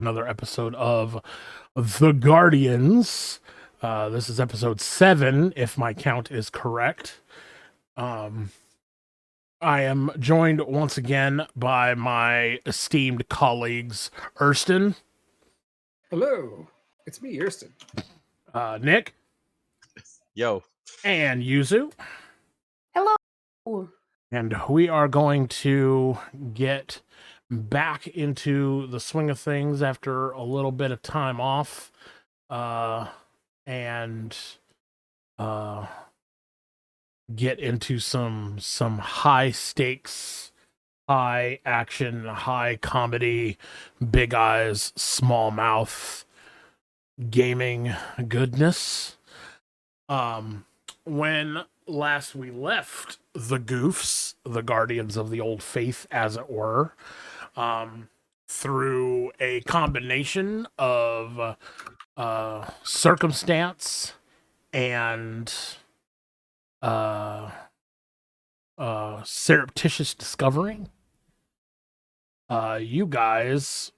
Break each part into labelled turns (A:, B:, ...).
A: Another episode of The Guardians. This is episode 7, if my count is correct. Um, I am joined once again by my esteemed colleagues, Erston,
B: Hello, it's me, Erston.
A: Nick,
C: Yo.
A: and Yuzu.
D: Hello.
A: And we are going to get back into the swing of things after a little bit of time off. And get into some high stakes, high action, high comedy, big eyes, small mouth gaming goodness. When last we left the Goofs, the guardians of the old faith, as it were, through a combination of circumstance and surreptitious discovering, you guys,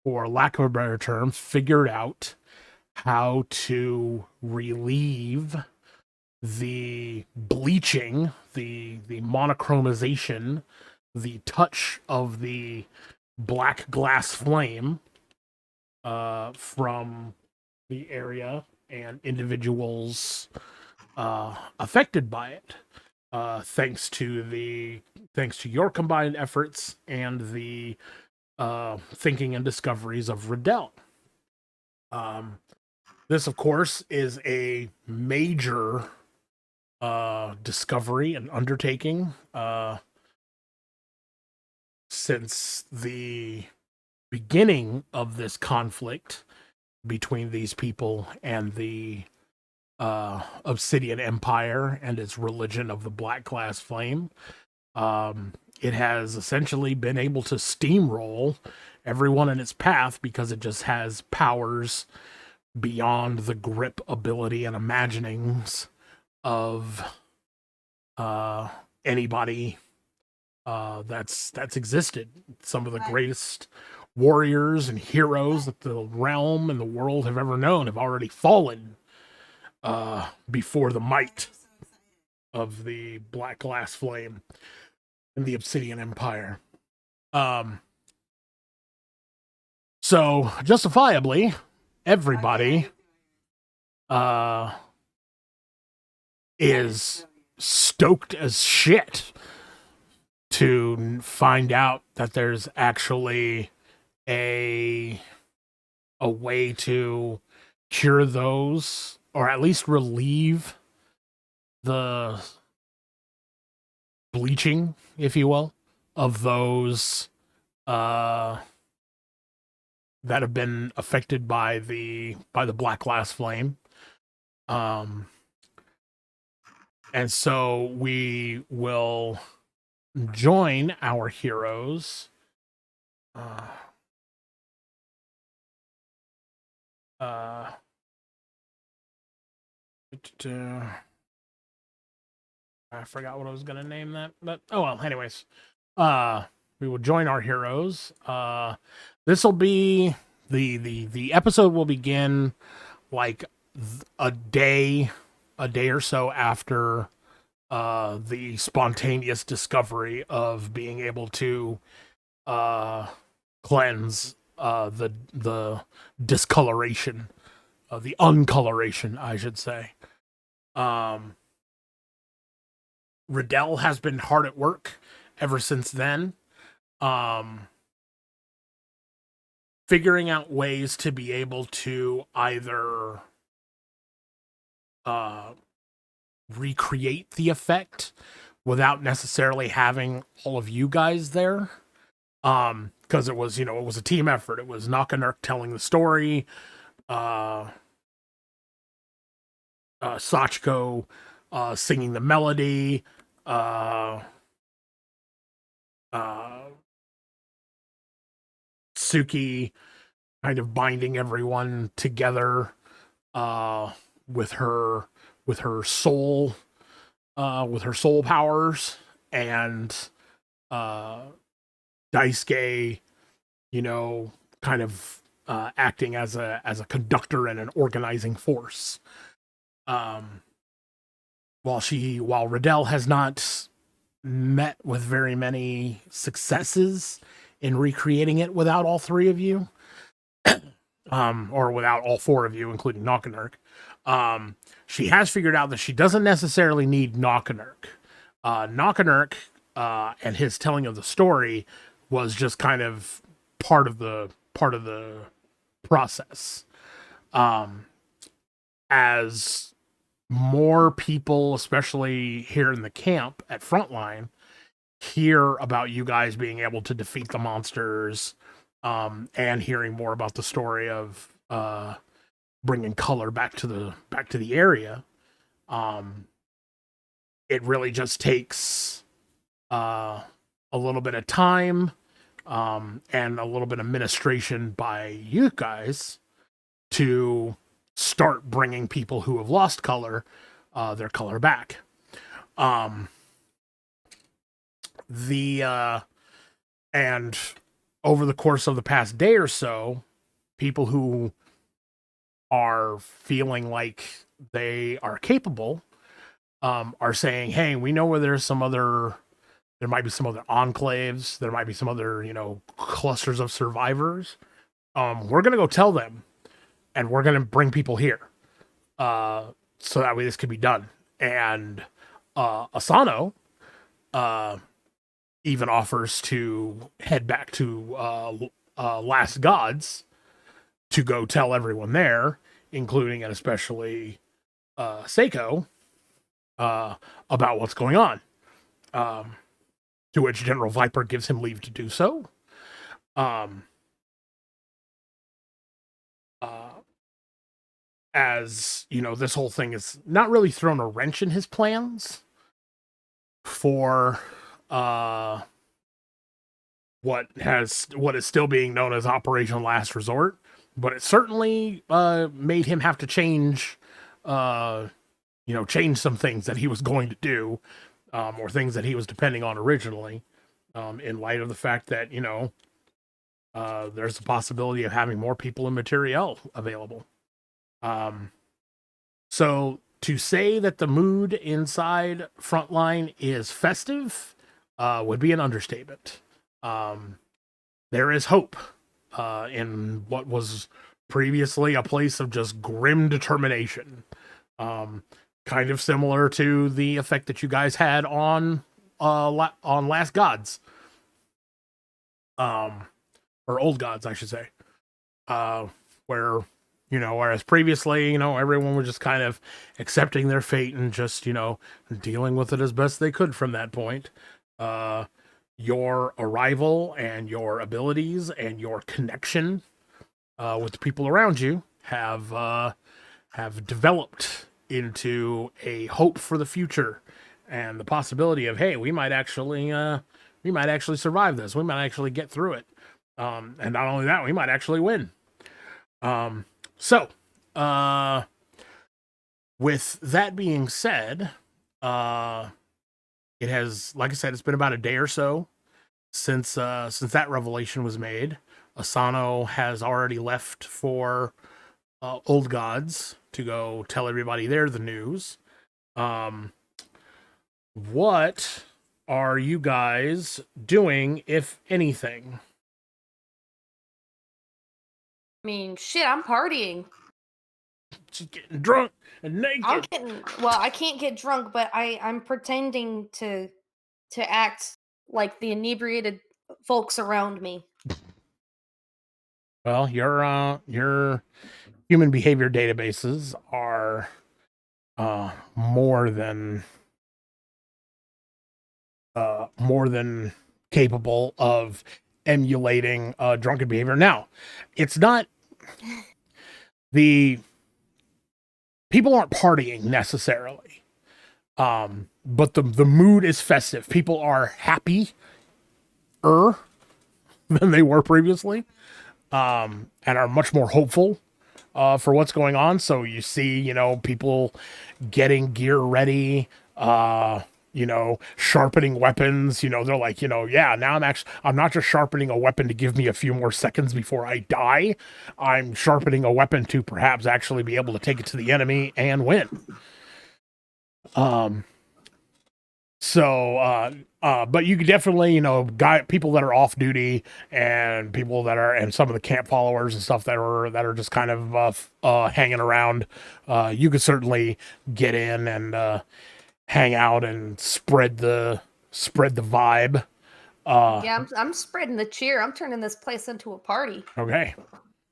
A: for lack of a better term, figured out how to relieve the bleaching, the monochromization, the touch of the black glass flame from the area and individuals affected by it, thanks to your combined efforts and the thinking and discoveries of Riddell. This, of course, is a major discovery and undertaking, since the beginning of this conflict between these people and the Obsidian Empire and its religion of the Black Glass Flame. It has essentially been able to steamroll everyone in its path because it just has powers beyond the grip, ability, and imaginings of anybody that's existed. Some of the greatest warriors and heroes that the realm and the world have ever known have already fallen before the might of the Black Glass Flame and the Obsidian Empire. So justifiably, everybody is stoked as shit to find out that there's actually a way to cure those, or at least relieve the bleaching, if you will, of those that have been affected by the Black Glass Flame. And so we will join our heroes I forgot what I was gonna name that, but oh well. Anyways, we will join our heroes. This will be the episode will begin like a day or so after the spontaneous discovery of being able to cleanse the discoloration, the uncoloration, I should say. Riddell has been hard at work ever since then, figuring out ways to be able to either recreate the effect without necessarily having all of you guys there. Because it was a team effort. It was Nakanurk telling the story, Sachko singing the melody, Suki kind of binding everyone together with her soul powers, and Daisuke, kind of acting as a conductor and an organizing force. While Riddell has not met with very many successes in recreating it without all three of you, or without all four of you, including Knockanurk, she has figured out that she doesn't necessarily need Knockanurk. Knockanurk and his telling of the story was just kind of part of the process. As more people, especially here in the camp at Frontline, hear about you guys being able to defeat the monsters, and hearing more about the story of bringing color back to the area, it really just takes a little bit of time and a little bit of administration by you guys to start bringing people who have lost color their color back. And over the course of the past day or so, people who are feeling like they are capable are saying, hey, we know where there might be some other enclaves, there might be some other, clusters of survivors. We're going to go tell them, and we're going to bring people here so that way this can be done. And Asano even offers to head back to Last Gods to go tell everyone there, including and especially Seiko, about what's going on. To which General Viper gives him leave to do so. As this whole thing is not really thrown a wrench in his plans for what is still being known as Operation Last Resort, but it certainly made him have to change some things that he was going to do, or things that he was depending on originally, in light of the fact that there's a possibility of having more people and materiel available. So to say that the mood inside Frontline is festive would be an understatement. There is hope in what was previously a place of just grim determination. Kind of similar to the effect that you guys had on Last Gods. Or Old Gods, I should say. Whereas previously, everyone was just kind of accepting their fate and just, dealing with it as best they could from that point. Your arrival and your abilities and your connection with the people around you have developed into a hope for the future and the possibility of, hey, we might actually survive this. We might actually get through it. And not only that, we might actually win. So, with that being said, it has, like I said, it's been about a day or so since that revelation was made. Asano has already left for Old Gods to go tell everybody there the news. What are you guys doing, if anything?
D: I mean, shit, I'm partying.
A: She's getting drunk and naked.
D: I can't get drunk, but I'm pretending to act like the inebriated folks around me.
A: Well, your human behavior databases are more than capable of emulating drunken behavior. Now, it's not the people aren't partying necessarily, but the mood is festive. People are happier than they were previously, and are much more hopeful for what's going on. So you see, people getting gear ready, sharpening weapons. They're like, yeah, now I'm not just sharpening a weapon to give me a few more seconds before I die. I'm sharpening a weapon to perhaps actually be able to take it to the enemy and win. But you could definitely, people that are off duty and people that are, and some of the camp followers and stuff that are just kind of hanging around. You could certainly get in and hang out and spread the vibe.
D: Yeah, I'm spreading the cheer. I'm turning this place into a party.
A: Okay,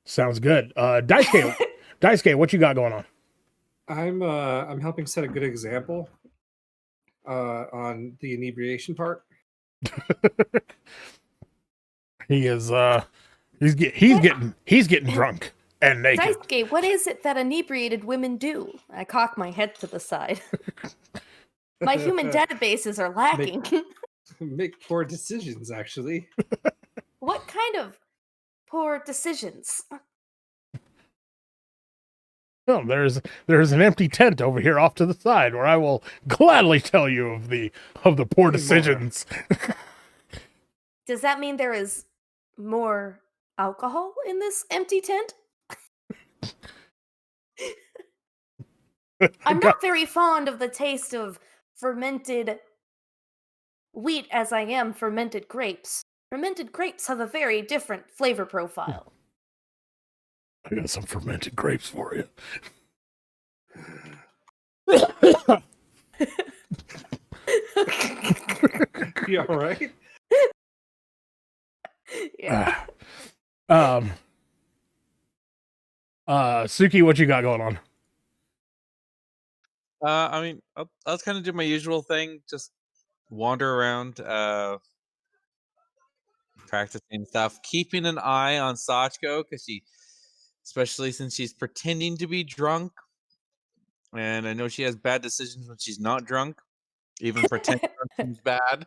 A: sounds good. Daisuke, what you got going on?
B: I'm helping set a good example on the inebriation part.
A: He is he's getting drunk and naked.
D: Daisuke, what is it that inebriated women do? I cock my head to the side. My human databases are lacking.
B: Make poor decisions, actually.
D: What kind of poor decisions?
A: Oh, there's an empty tent over here off to the side where I will gladly tell you of the poor decisions.
D: Does that mean there is more alcohol in this empty tent? I'm not very fond of the taste of fermented wheat as I am fermented grapes. Fermented grapes have a very different flavor profile.
A: I got some fermented grapes for you.
B: You all right?
D: Yeah.
A: Suki, what you got going on?
C: I mean, I was kind of do my usual thing, just wander around, practicing stuff, keeping an eye on Sachiko because especially since she's pretending to be drunk, and I know she has bad decisions when she's not drunk. Even pretending seems bad.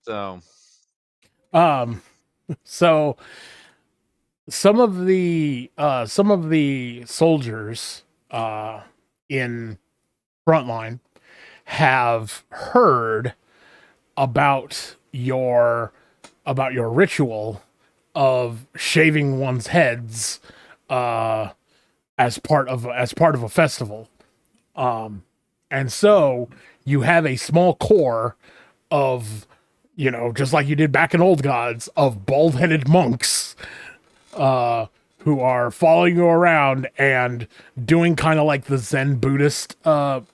C: So
A: some of the soldiers in Frontline have heard about your ritual of shaving one's heads as part of a festival, and so you have a small core of, just like you did back in Old Gods, of bald-headed monks who are following you around and doing kind of like the Zen Buddhist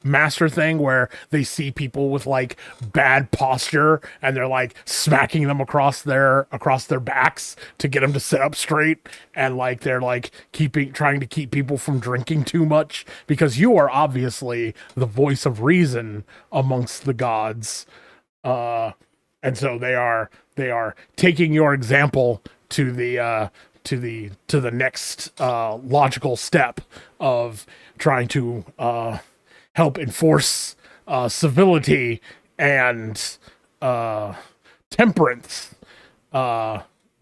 A: master thing where they see people with like bad posture and they're like smacking them across their backs to get them to sit up straight, and like they're like trying to keep people from drinking too much because you are obviously the voice of reason amongst the gods. And so they are taking your example to the next logical step of trying to help enforce civility and temperance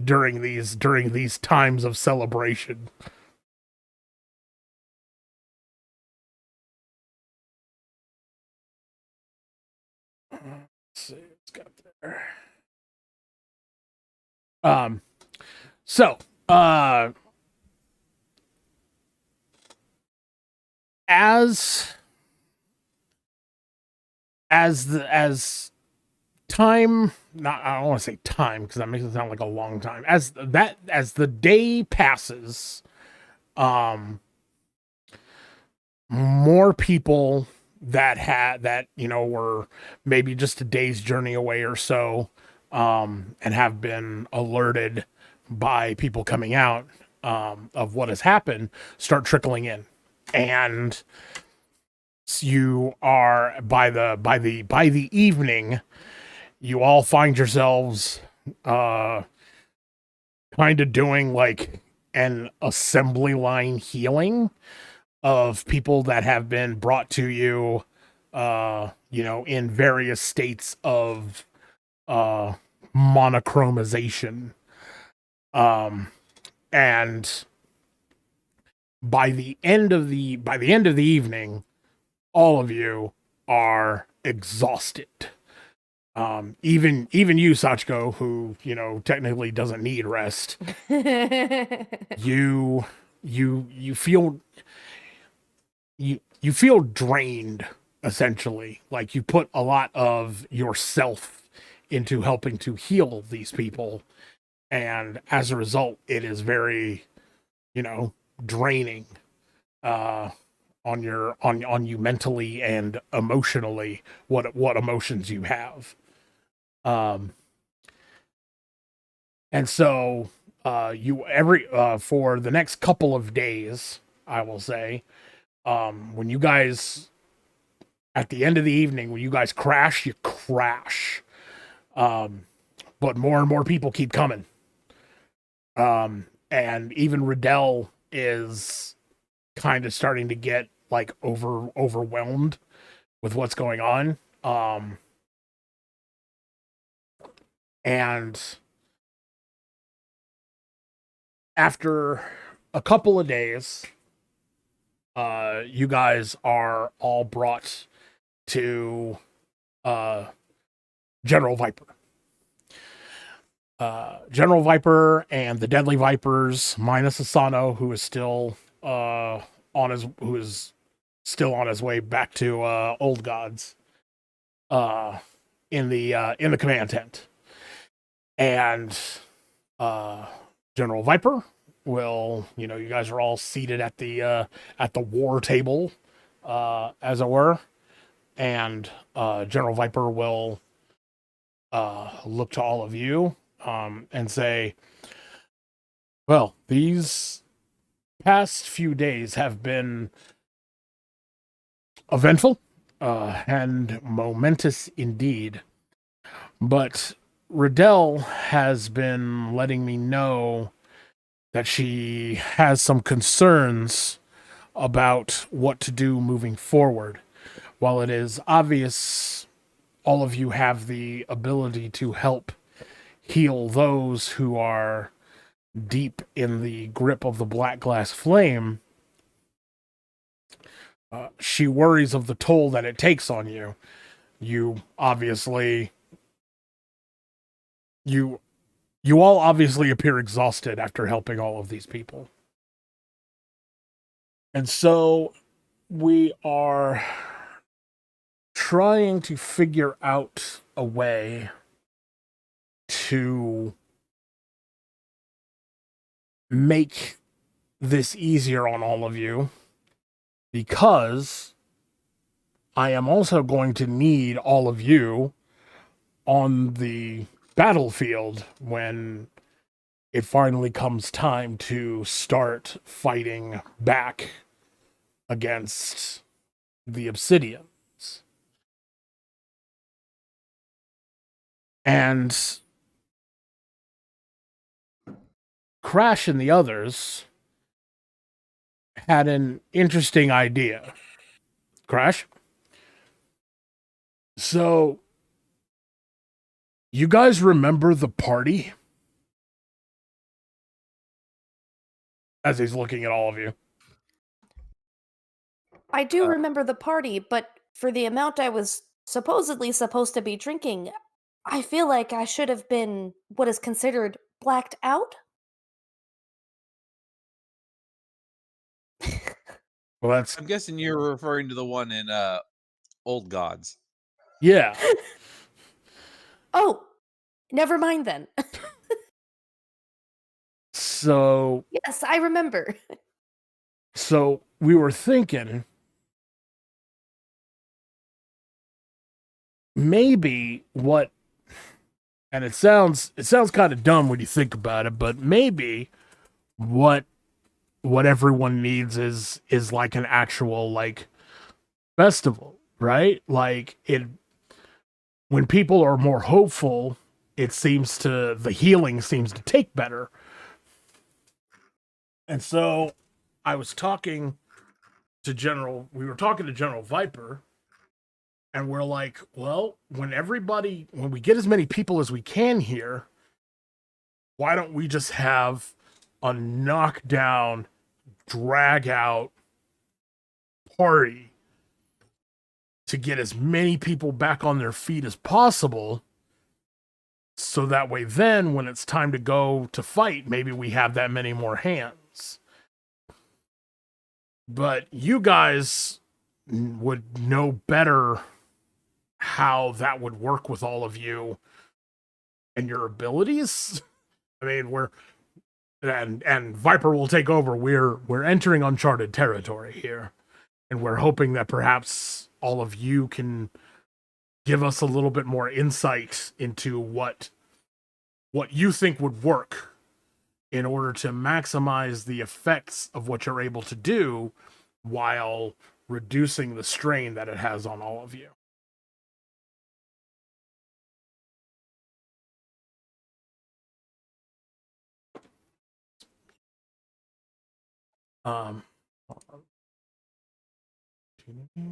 A: during these times of celebration. Let's see what's got there. So as time, not, I don't want to say time because that makes it sound like a long time. As the day passes, more people that were maybe just a day's journey away or so, and have been alerted by people coming out of what has happened, start trickling in, and you are by the evening, you all find yourselves kind of doing like an assembly line healing of people that have been brought to you, in various states of monochromization. And by the end of the evening, all of you are exhausted. Even you, Sachiko, who, you know, technically doesn't need rest, you feel you feel drained, essentially. Like you put a lot of yourself into helping to heal these people, and as a result it is very, you know, draining on you mentally and emotionally, what emotions you have. And so you every for the next couple of days, I will say, when you guys, at the end of the evening, when you guys crash, you crash. But more and more people keep coming. And even Riddell is kind of starting to get like overwhelmed with what's going on. And after a couple of days, you guys are all brought to General Viper. General Viper and the Deadly Vipers, minus Asano, who is still on his way back to Old Gods, in the command tent. And General Viper will, you know, you guys are all seated at the war table, as it were, and General Viper will look to all of you and say, well, these past few days have been eventful and momentous indeed, but Riddell has been letting me know that she has some concerns about what to do moving forward. While it is obvious all of you have the ability to help heal those who are deep in the grip of the Black Glass Flame, she worries of the toll that it takes on you. You all obviously appear exhausted after helping all of these people. And so we are trying to figure out a way to make this easier on all of you, because I am also going to need all of you on the battlefield when it finally comes time to start fighting back against the Obsidians. And Crash and the others had an interesting idea. Crash? So, you guys remember the party? As he's looking at all of you.
D: I do remember the party, but for the amount I was supposedly supposed to be drinking, I feel like I should have been what is considered blacked out.
A: Well, that's...
C: I'm guessing you're referring to the one in Old Gods.
A: Yeah.
D: Oh, never mind then.
A: So...
D: Yes, I remember.
A: So, we were thinking maybe what, and it sounds kind of dumb when you think about it, but maybe what everyone needs is like an actual like festival, right? Like when people are more hopeful, the healing seems to take better. And so we were talking to General Viper, and we're like, well, when we get as many people as we can here, why don't we just have a knockdown, drag out party to get as many people back on their feet as possible. So that way, then when it's time to go to fight, maybe we have that many more hands. But you guys would know better how that would work with all of you and your abilities. I mean, and Viper will take over. We're entering uncharted territory here, and we're hoping that perhaps all of you can give us a little bit more insight into what you think would work in order to maximize the effects of what you're able to do while reducing the strain that it has on all of you.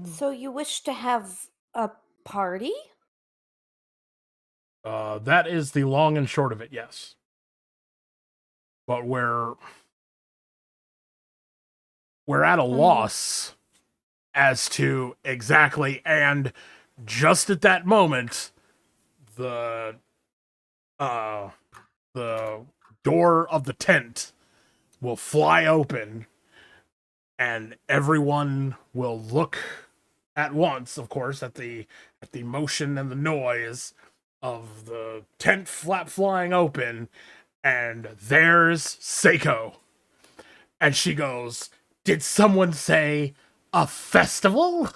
D: So you wish to have a party?
A: That is the long and short of it, yes. But we're at a loss as to exactly, and just at that moment, the door of the tent will fly open, and everyone will look at once, of course, at the motion and the noise of the tent flap flying open, and there's Seiko. And she goes, "Did someone say a festival?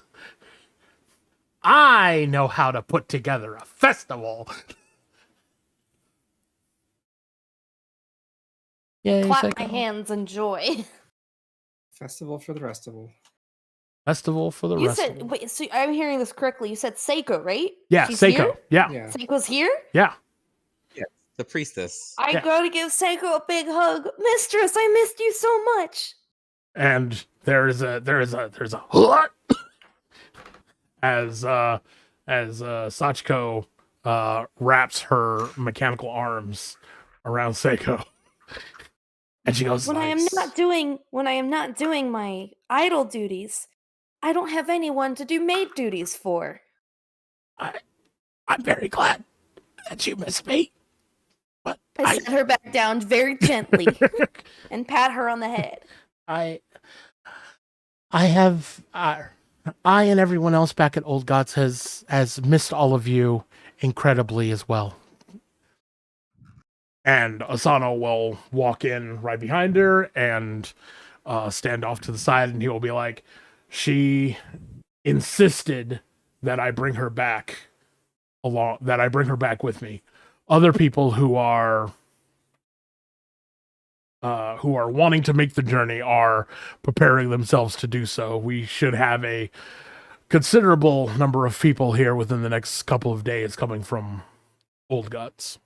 A: I know how to put together a festival." Yeah,
D: Clap my hands in joy.
B: Festival for the restival.
A: Festival for the
D: You
A: rest.
D: said, wait, so I'm hearing this correctly. You said Seiko, right?
A: Yeah,
D: She's
A: Seiko.
D: here?
A: Yeah,
B: Yeah.
D: Seiko's here?
A: yeah.
C: The priestess.
D: I
A: Yeah.
D: gotta give Seiko a big hug. Mistress, I missed you so much.
A: And there's a as Sachiko wraps her mechanical arms around Seiko. And she goes,
D: When I am not doing my idol duties, I don't have anyone to do maid duties for.
A: I'm very glad that you miss me. But
D: I set her back down very gently and pat her on the head.
A: I have I and everyone else back at Old Gods has missed all of you incredibly as well. And Asano will walk in right behind her and stand off to the side, and he will be like, "She insisted that I bring her back with me. Other people who are wanting to make the journey are preparing themselves to do so. We should have a considerable number of people here within the next couple of days coming from Old Guts.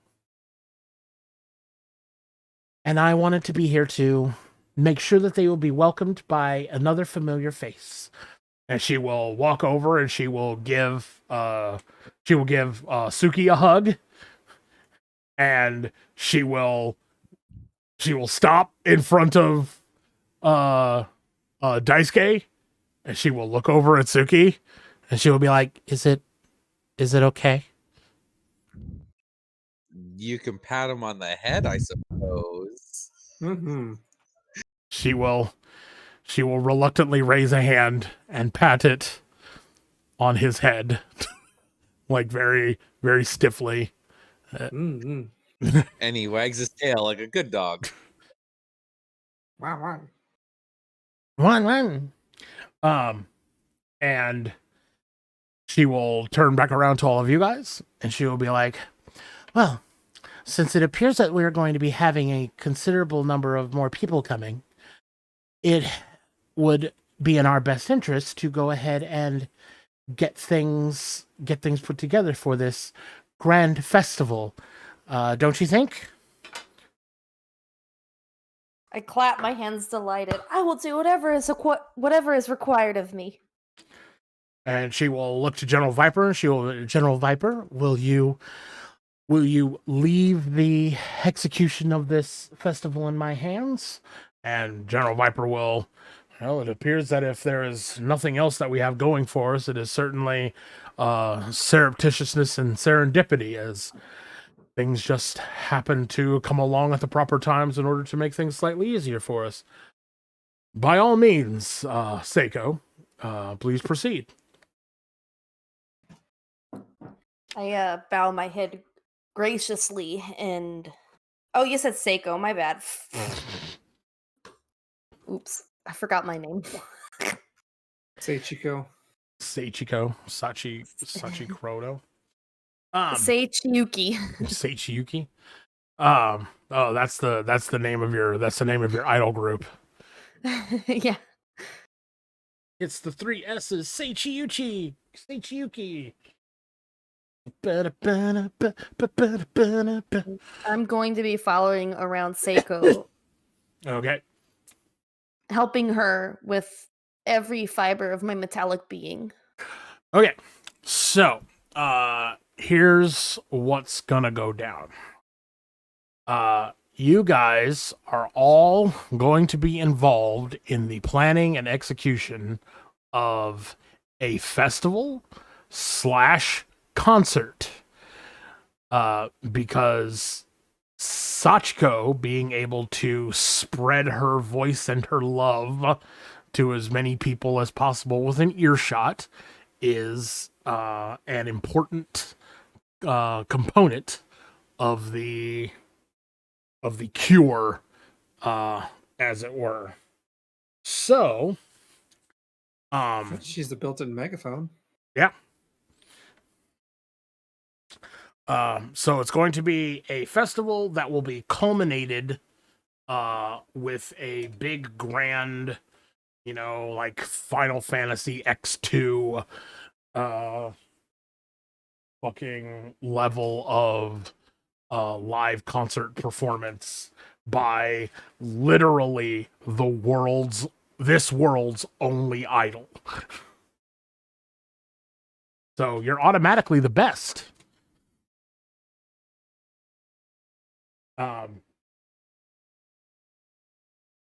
A: And I wanted to be here to make sure that they will be welcomed by another familiar face." And she will walk over and she will give Suki a hug, and she will stop in front of Daisuke, and she will look over at Suki, and she will be like, Is it okay?"
C: You can pat him on the head, I suppose.
B: Mm-hmm.
A: She will reluctantly raise a hand and pat it on his head, like very, very stiffly.
B: Mm-hmm.
C: And he wags his tail like a good dog.
B: Wow.
A: Run. And she will turn back around to all of you guys, and she will be like, "Well, since it appears that we're going to be having a considerable number of more people coming, it would be in our best interest to go ahead and get things put together for this grand festival. Don't you think?"
D: I clap my hands delighted. I will do whatever is required of me.
A: And she will look to General Viper. General Viper, will you leave the execution of this festival in my hands? And General Viper will Well, it appears that if there is nothing else that we have going for us, it is certainly surreptitiousness and serendipity, as things just happen to come along at the proper times in order to make things slightly easier for us. By all means, Seiko, please proceed.
D: I bow my head graciously and. Oh, you said Seiko. My bad. Oops, I forgot my name.
B: Say Chico.
A: Seichiko, Sachi Krono.
D: Say Chiyuki.
A: Seichiyuki. Oh, that's the name of your idol group.
D: Yeah.
A: It's the 3 S's. Seichiyuki.
D: I'm going to be following around Seiko,
A: Okay.
D: helping her with every fiber of my metallic being.
A: Okay. So, here's what's gonna go down. You guys are all going to be involved in the planning and execution of a festival / concert. Because Sachiko being able to spread her voice and her love to as many people as possible within earshot is an important component of the cure, as it were. So,
B: She's the built-in megaphone.
A: yeah. So it's going to be a festival that will be culminated with a big grand, like Final Fantasy X2 fucking level of live concert performance by literally this world's only idol. So you're automatically the best.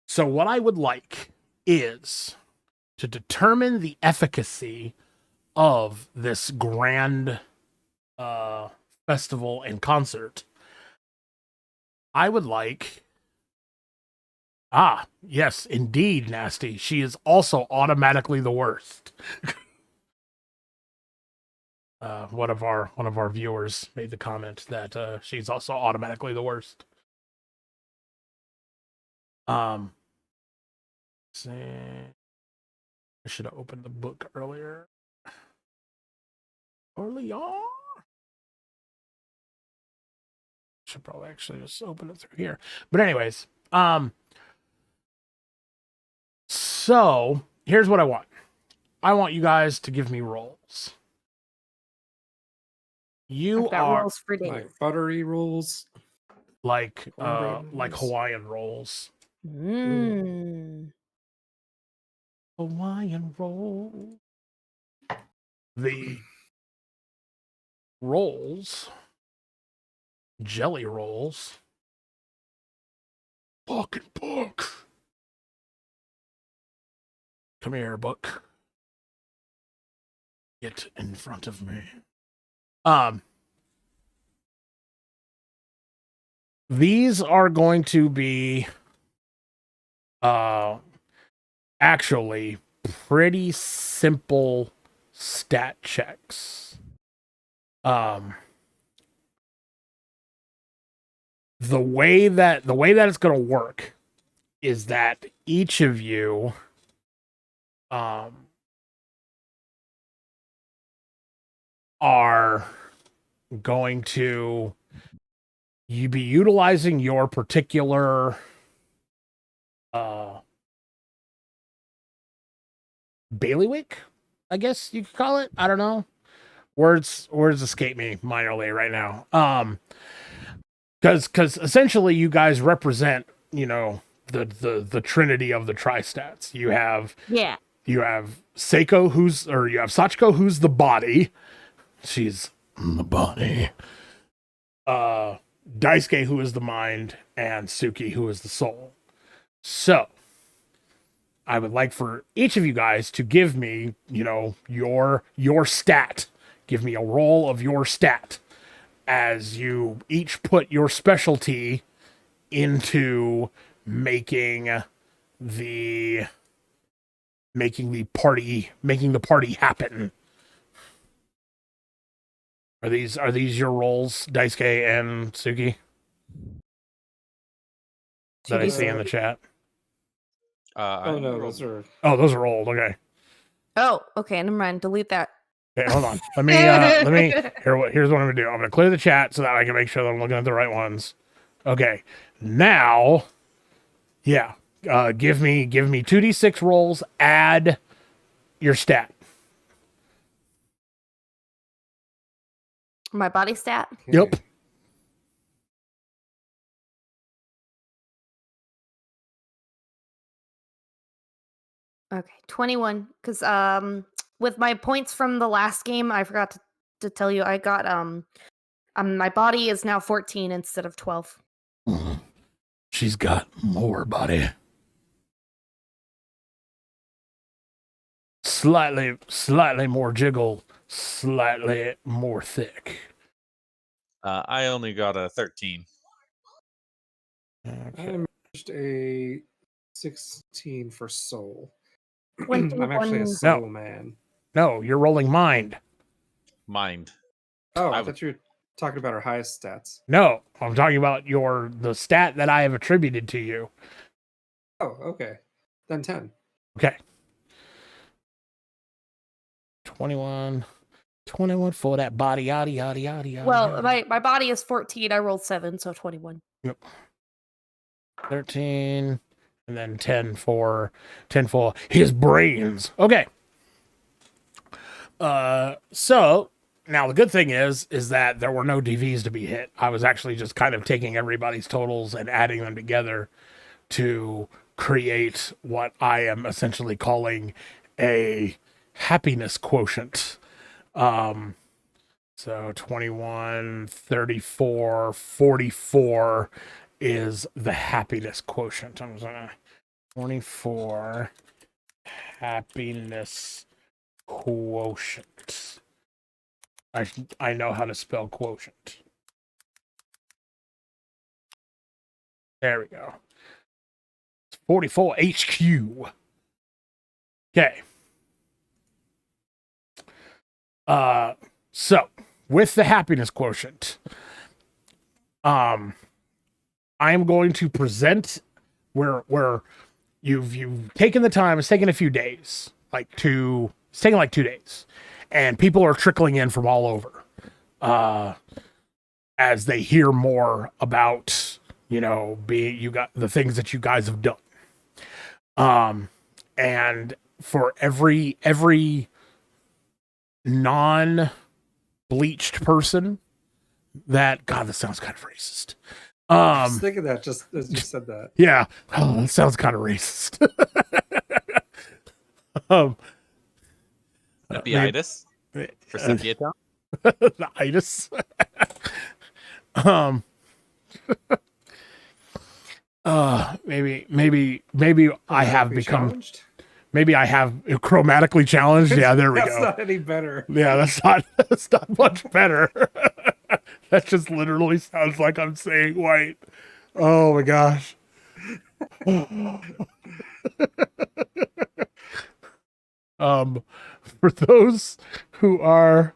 A: So what I would like is to determine the efficacy of this grand festival and concert. I would like... yes, indeed, Nasty. She is also automatically the worst. One of our viewers made the comment that she's also automatically the worst. I should have opened the book earlier. Should probably actually just open it through here. But anyways, so here's what I want. I want you guys to give me rolls. You
D: I've got
A: are
D: rolls for days.
B: Like buttery rolls.
A: like
B: rolls.
A: Hawaiian rolls.
D: Mm.
A: Hawaiian roll. The rolls, jelly rolls. Fucking book. Come here, book. Get in front of me. These are going to be actually pretty simple stat checks. The way that it's going to work is that each of you are going to be utilizing your particular bailiwick, I guess you could call it. I don't know. Words escape me minorly right now. Because essentially you guys represent, the trinity of the Tri-Stats. You have Seiko, you have Sachiko, who's the body. She's the body. Daisuke, who is the mind, and Suki, who is the soul. So, I would like for each of you guys to give me, your stat. Give me a roll of your stat as you each put your specialty into making the party happen. Are these your roles, Daisuke and Suki? That I see in the chat.
B: Oh no, those are.
A: Oh, those are old. Okay.
D: Oh, okay. Never mind. Delete that.
A: Okay, hold on. Let me here's what I'm gonna do. I'm gonna clear the chat so that I can make sure that I'm looking at the right ones. Okay. Now, yeah. Give me 2d6 rolls, add your stat.
D: My body stat.
A: Yep.
D: Okay, 21. Because with my points from the last game, I forgot to tell you, I got my body is now 14 instead of 12.
A: She's got more body. Slightly more jiggle, slightly more thick.
C: I only got a 13.
B: I
A: Okay.
B: managed a 16 for soul.
D: 21.
B: I'm actually a soul man.
A: No, you're rolling mind.
C: Mind.
B: Oh,
C: I
B: I
C: would-
B: thought you were talking about our highest stats.
A: No, I'm talking about the stat that I have attributed to you.
B: Oh, okay. Then 10.
A: Okay. 21 for that body, yada, yada, yada, yada.
D: Well,
A: yada.
D: my body is 14. I rolled 7, so 21.
A: 13 and then 10 for his brains. Okay. So now the good thing is that there were no DVs to be hit. I was actually just kind of taking everybody's totals and adding them together to create what I am essentially calling a happiness quotient. So 21, 34, 44 is the happiness quotient. I'm gonna 24 happiness quotient. I know how to spell quotient. There we go. It's 44 HQ. Okay. So with the happiness quotient, I am going to present where you've taken the time. It's taken a few days, it's taken like 2 days, and people are trickling in from all over, as they hear more about you got the things that you guys have done, and for every non-bleached person that this sounds kind of racist.
B: I was thinking that just as you said that.
A: Yeah. Oh, that sounds kind of racist.
C: That'd be itis for Sukieta.
A: The itis. Maybe I have become
B: Challenged?
A: maybe I have chromatically challenged. Yeah, there we
B: That's
A: go.
B: not any better.
A: Yeah, that's not much better. That just literally sounds like I'm saying white. Oh my gosh. For those who are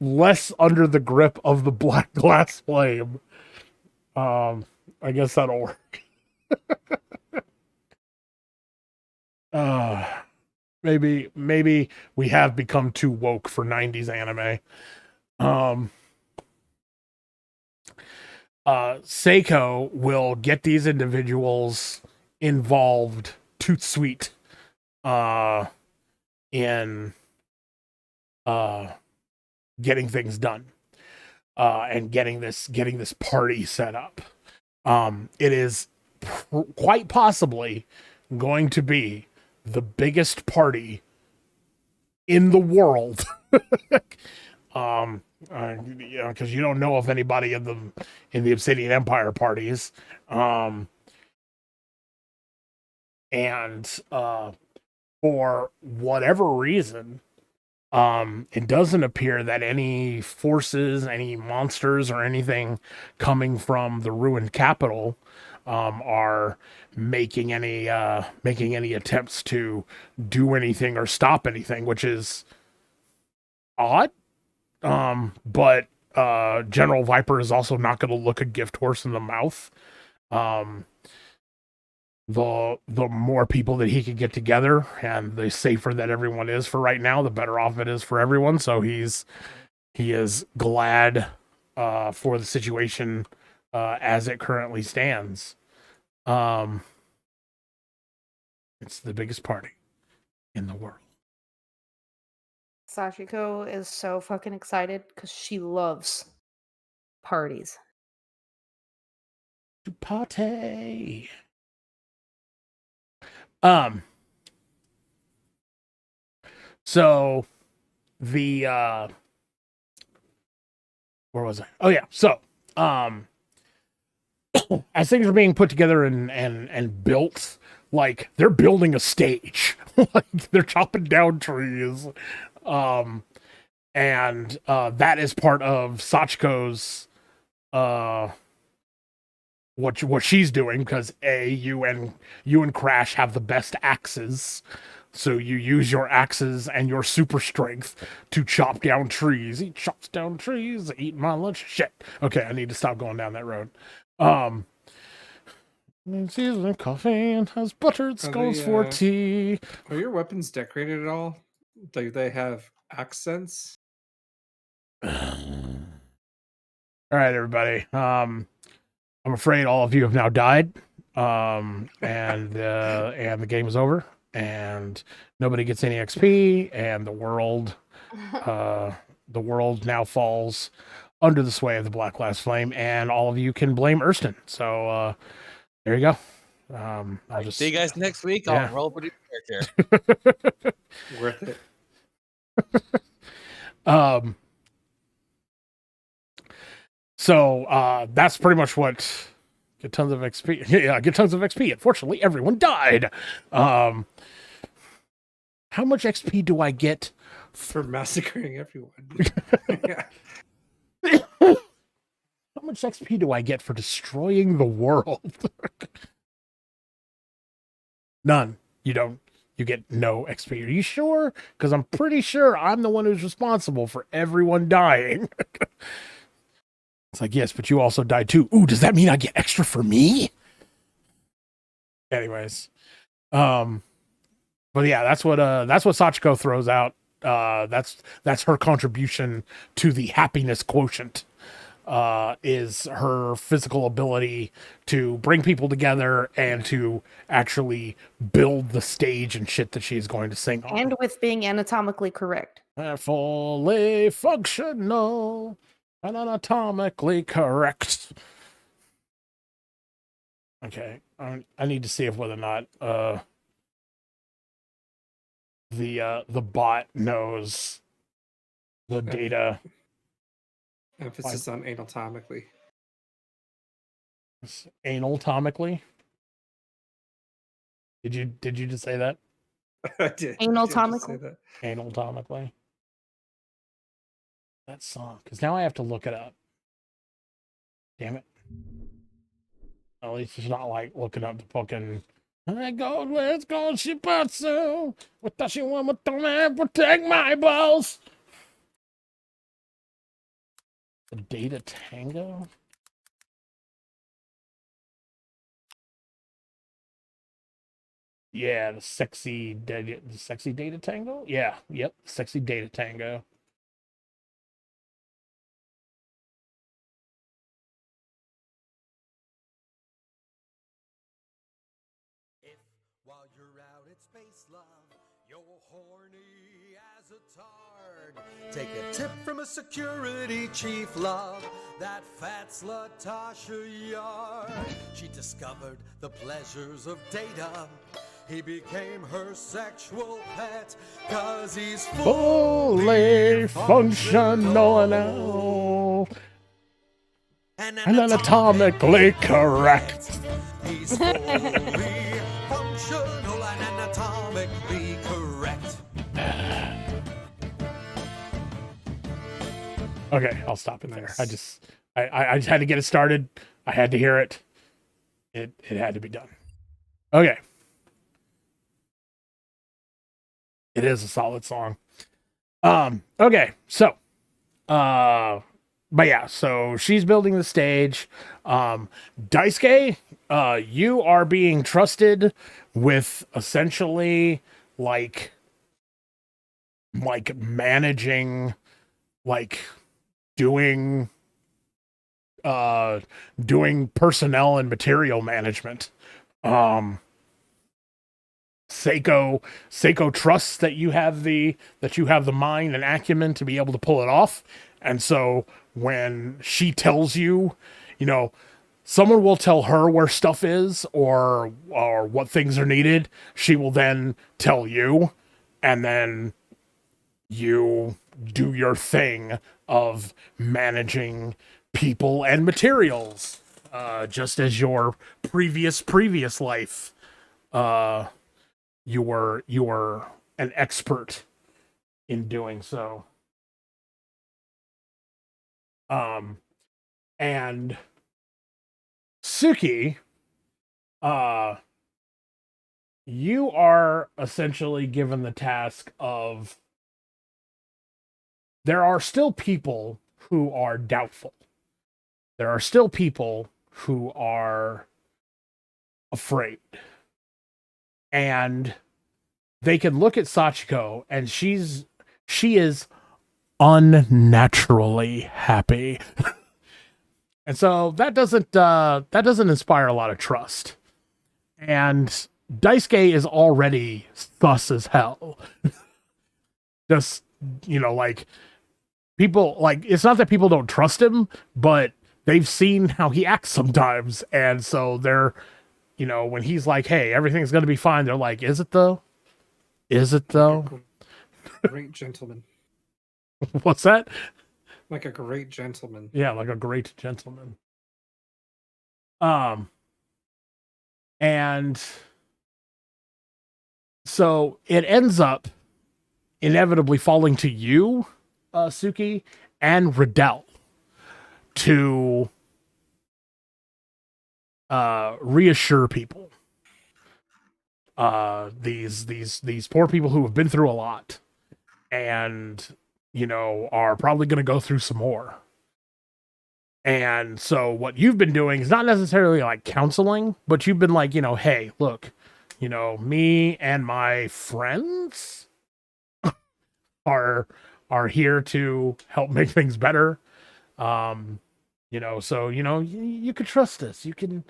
A: less under the grip of the black glass flame, I guess that'll work. Maybe we have become too woke for 90s anime. Seiko will get these individuals involved toot sweet in getting things done and getting this party set up. It is quite possibly going to be the biggest party in the world. Because you don't know of anybody in the Obsidian Empire parties. And for whatever reason, it doesn't appear that any forces, any monsters, or anything coming from the ruined capital are making any attempts to do anything or stop anything, which is odd. But General Viper is also not going to look a gift horse in the mouth. The more people that he can get together, and the safer that everyone is for right now, the better off it is for everyone. So he is glad for the situation as it currently stands. It's the biggest party in the world.
D: Sachiko is so fucking excited because she loves parties.
A: To party. So the where was I? Oh yeah. So as things are being put together and built, like they're building a stage. Like they're chopping down trees. And that is part of Sachiko's what she's doing, because you and Crash have the best axes, so you use your axes and your super strength to chop down trees. He chops down trees, eat my lunch. Shit. Okay, I need to stop going down that road. Seasoning coffee and has buttered scones for tea.
B: Are your weapons decorated at all? Do they have accents?
A: All right, everybody. I'm afraid all of you have now died, and the game is over, and nobody gets any XP, and the world now falls under the sway of the Black Glass Flame, and all of you can blame Erston. So there you go. I'll just
C: see you guys next week.
A: Yeah.
C: I'll roll with your character.
B: Worth it.
A: So that's pretty much what. Get tons of XP. Yeah, get tons of XP. Unfortunately, everyone died. How much XP do I get
B: For massacring everyone. Yeah.
A: How much XP do I get for destroying the world? None. You don't. You get no XP. Are you sure? Because I'm pretty sure I'm the one who's responsible for everyone dying. It's like, yes, but you also died too. Ooh, does that mean I get extra for me? Anyways. But yeah, that's what Sachiko throws out. That's her contribution to the happiness quotient. Is her physical ability to bring people together and to actually build the stage and shit that she's going to sing on.
D: And with being anatomically correct.
A: Fully functional and anatomically correct. Okay, I need to see if whether or not the bot knows the data.
B: Emphasis on anatomically.
A: Analtomically? Did you just say that?
B: I did.
D: Analtomically?
B: That.
A: Analtomically? That song. Because now I have to look it up. Damn it. At least it's not like looking up the fucking I go where it's called Shipatsu. Watashi wa matome protect my balls. The Data Tango? Yeah, the sexy Data Tango? Yeah, yep, sexy Data Tango.
E: If while you're out at space, love, you're horny as a tard, take a tip from a security chief, love, that fat slut Tasha Yard. She discovered the pleasures of data. He became her sexual pet, 'cause he's
A: fully functional now
E: and
A: and anatomically correct.
E: He's fully functional.
A: Okay, I'll stop it there.
B: Nice.
A: I just had to get it started. I had to hear it. It had to be done. Okay. It is a solid song. Okay, so but yeah, so she's building the stage. Daisuke, you are being trusted with essentially like managing, like doing doing personnel and material management. Seiko trusts that you have the mind and acumen to be able to pull it off. And so when she tells you, you know, someone will tell her where stuff is or what things are needed, she will then tell you, and then you do your thing of managing people and materials, just as your previous life. You were an expert in doing so. And Suki, you are essentially given the task of, there are still people who are doubtful. There are still people who are afraid. And they can look at Sachiko and she is unnaturally happy. And so that doesn't inspire a lot of trust. And Daisuke is already sus as hell. Just, like, people, like, it's not that people don't trust him, but they've seen how he acts sometimes. And so they're, when he's like, hey, everything's going to be fine, they're like, is it though? Is it though?
B: Great gentleman.
A: What's that?
B: Like a great gentleman.
A: Yeah, like a great gentleman. And so it ends up inevitably falling to you, Suki, and Riddell to reassure people. These poor people who have been through a lot and are probably going to go through some more. And so what you've been doing is not necessarily like counseling, but you've been like, hey, look, me and my friends are here to help make things better. So you could trust us. You can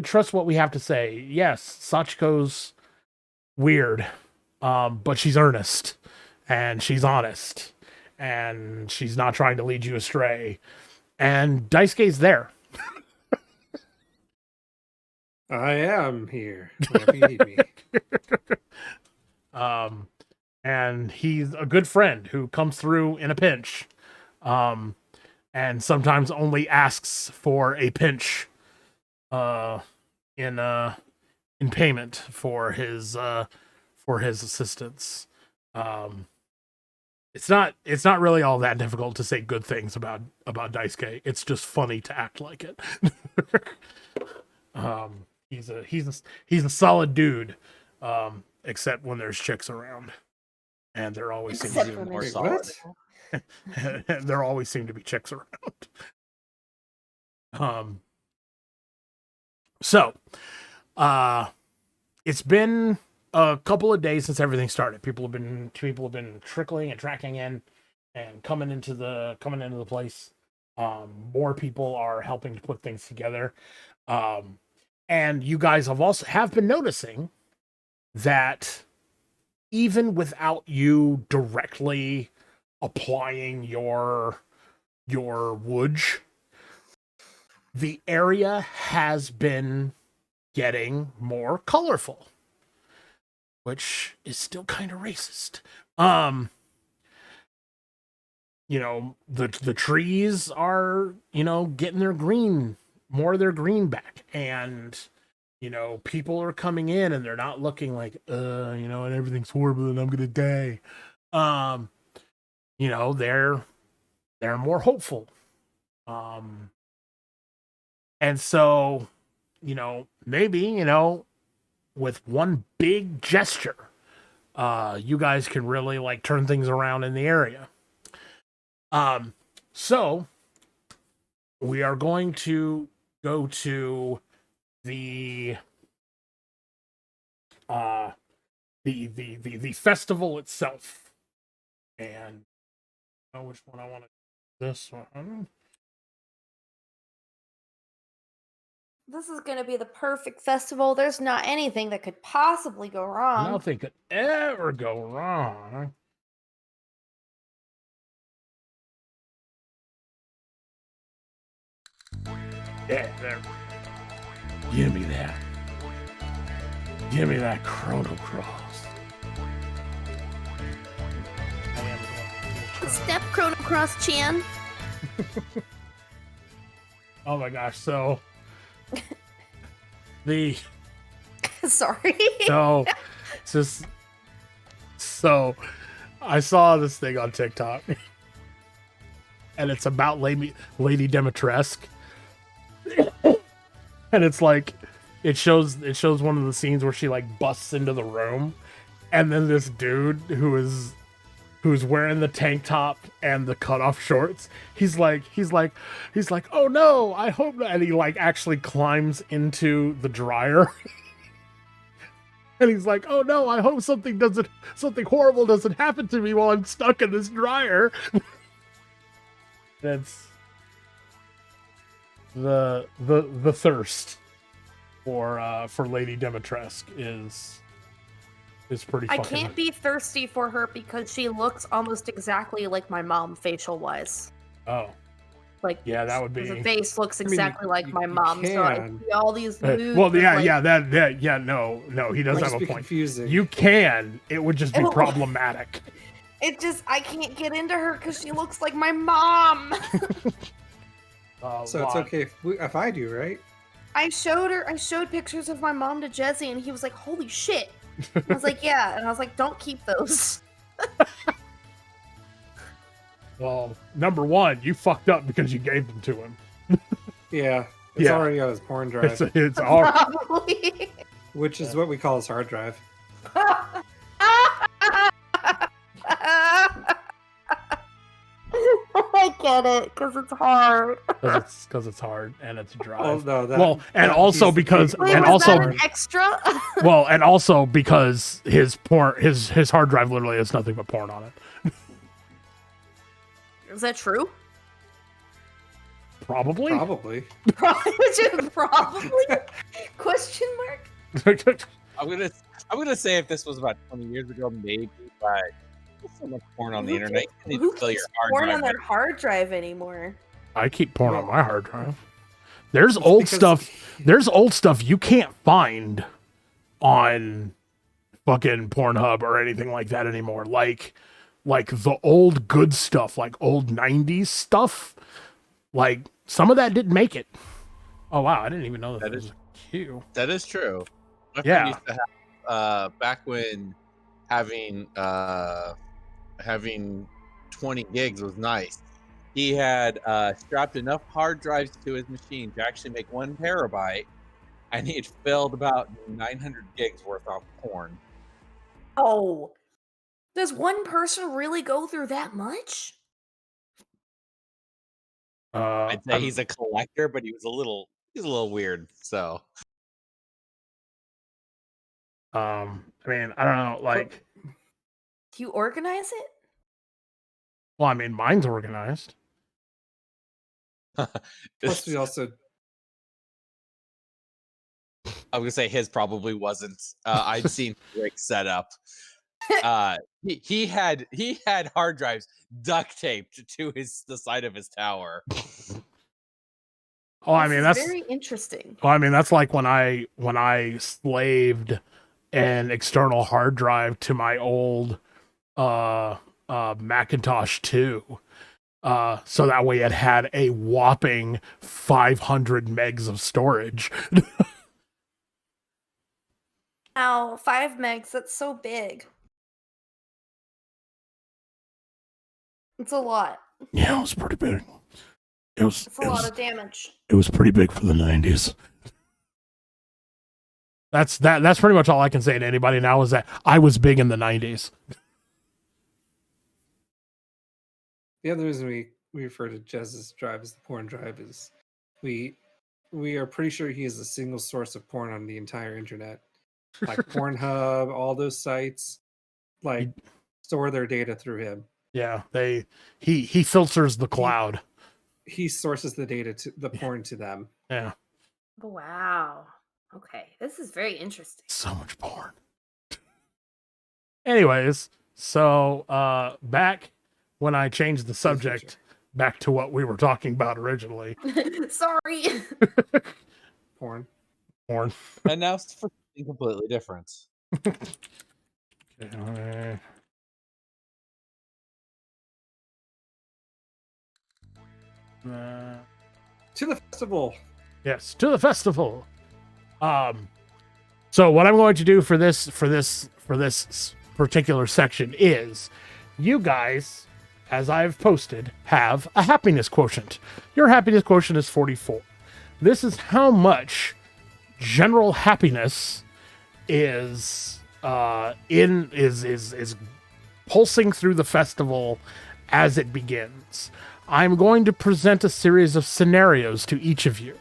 A: trust what we have to say. Yes, Sachiko's weird, but she's earnest and she's honest and she's not trying to lead you astray. And Daisuke's there.
B: I am here whenever you need me.
A: And he's a good friend who comes through in a pinch, and sometimes only asks for a pinch, in payment for his assistance. It's not really all that difficult to say good things about Daisuke. It's just funny to act like it. He's a solid dude, except when there's chicks around, and there always seems to
D: Except
A: be
D: when
C: more
D: there's
C: solid.
D: what?
A: there always seem to be chicks around. So, it's been a couple of days since everything started. People have been trickling and tracking in and coming into the place. More people are helping to put things together. And you guys have been noticing that even without you directly applying your wooj, the area has been getting more colorful, which is still kind of racist. The trees are, getting their green, more of their green back, and people are coming in and they're not looking like, and everything's horrible and I'm gonna die. you know, they're more hopeful. And so, you know, maybe, you know, with one big gesture, you guys can really like turn things around in the area. So we are going to go to the the festival itself, and I know which one I want to. This one.
D: This is going to be the perfect festival. There's not anything that could possibly go wrong.
A: Nothing could ever go wrong. Yeah, there. Give me that. Give me that Chrono Cross. I am going to
D: Step Chrono Cross Chan.
A: Oh my gosh! So the
D: Sorry.
A: so I saw this thing on TikTok, and it's about Lady Dimitrescu, and it's like it shows one of the scenes where she like busts into the room, and then this dude who's wearing the tank top and the cutoff shorts, he's like, oh no, I hope not. And he like actually climbs into the dryer. And he's like, oh no, I hope something horrible doesn't happen to me while I'm stuck in this dryer. That's the thirst for Lady Dimitrescu is pretty
D: I
A: fucking...
D: can't be thirsty for her because she looks almost exactly like my mom facial wise.
A: Oh.
D: Like,
A: yeah, that would be...
D: the face looks
B: I mean,
D: exactly like
B: you
D: my mom. So I
B: can.
D: see all these moods.
A: well, yeah,
D: like,
A: no, he does
B: Might
A: have
B: just
A: a
B: be
A: point.
B: confusing.
A: You can. It would just be
D: Oh.
A: problematic.
D: It just, I can't get into her because she looks like my mom.
B: So it's okay if I do, right?
D: I showed pictures of my mom to Jesse, and he was like, "Holy shit!" I was like, "Yeah," and I was like, "Don't keep those."
A: Well, number one, you fucked up because you gave them to him.
B: Yeah. It's
A: Yeah.
B: already on his porn drive,
A: It's all
D: Probably.
B: which is what we call his hard drive.
D: I get it because it's hard.
A: because it's hard and it's dry.
B: Oh no, that.
A: Well, and
B: that
A: also
B: piece of
A: because-
B: paper
D: Wait,
A: and
D: was
A: also-
D: that an extra?
A: Well, and also because his hard drive literally has nothing but porn on it.
D: Is that true?
A: Probably.
B: Probably.
D: Probably? Question mark?
C: I'm gonna say if this was about 20 years ago, maybe, but there's so much porn on the internet. You need
D: Who
C: to fill your
D: keeps
C: hard
D: porn
C: drive.
D: on their hard drive anymore?
A: I keep porn on
B: Well,
A: my hard drive. There's
B: it's
A: old
B: because-
A: stuff. There's old stuff you can't find on fucking Pornhub or anything like that anymore. Like the old good stuff, like old 90s stuff. Like some of that didn't make it. Oh wow, I didn't even know that
C: That
A: was
C: is-
A: a queue.
C: That is true. My
A: Yeah.
C: friend used to have, back when having 20 gigs was nice. He had strapped enough hard drives to his machine to actually make 1 terabyte, and he had filled about 900 gigs worth of porn.
D: Oh. Does one person really go through that much?
C: I'd say he's a collector, but he's a little weird. So
A: I mean, I don't know, like,
D: Do you organize it?
A: well, I mean, mine's organized.
B: Plus, we also.
C: I'm gonna say his probably wasn't. I'd seen Rick set up. He had hard drives duct taped to the side of his tower.
A: Oh, I
D: This
A: mean,
D: is
A: that's
D: very interesting.
A: well, I mean, that's like when I slaved an external hard drive to my old Macintosh 2. So that way it had a whopping 500 megs of storage.
D: Ow, 5 megs, that's so big. It's a lot.
A: Yeah, it was pretty big. It was.
D: It's a lot of damage.
A: It was pretty big for the 90s. That's pretty much all I can say to anybody now is that I was big in the 90s.
B: The other reason we refer to Jez's drive as the porn drive is we are pretty sure he is the single source of porn on the entire internet. Like Pornhub, all those sites, like store their data through him.
A: Yeah, he filters the cloud.
B: He sources the data to the porn to them.
A: Yeah.
D: Wow. Okay, this is very interesting.
A: So much porn. Anyways, so back when I changed the subject back to what we were talking about originally.
D: Sorry.
B: Porn.
C: And now it's for something completely different.
A: Okay.
B: To the festival.
A: Yes, to the festival. So what I'm going to do for this particular section is you guys, as I've posted, have a happiness quotient. Your happiness quotient is 44. This is how much general happiness is pulsing through the festival as it begins. I'm going to present a series of scenarios to each of you.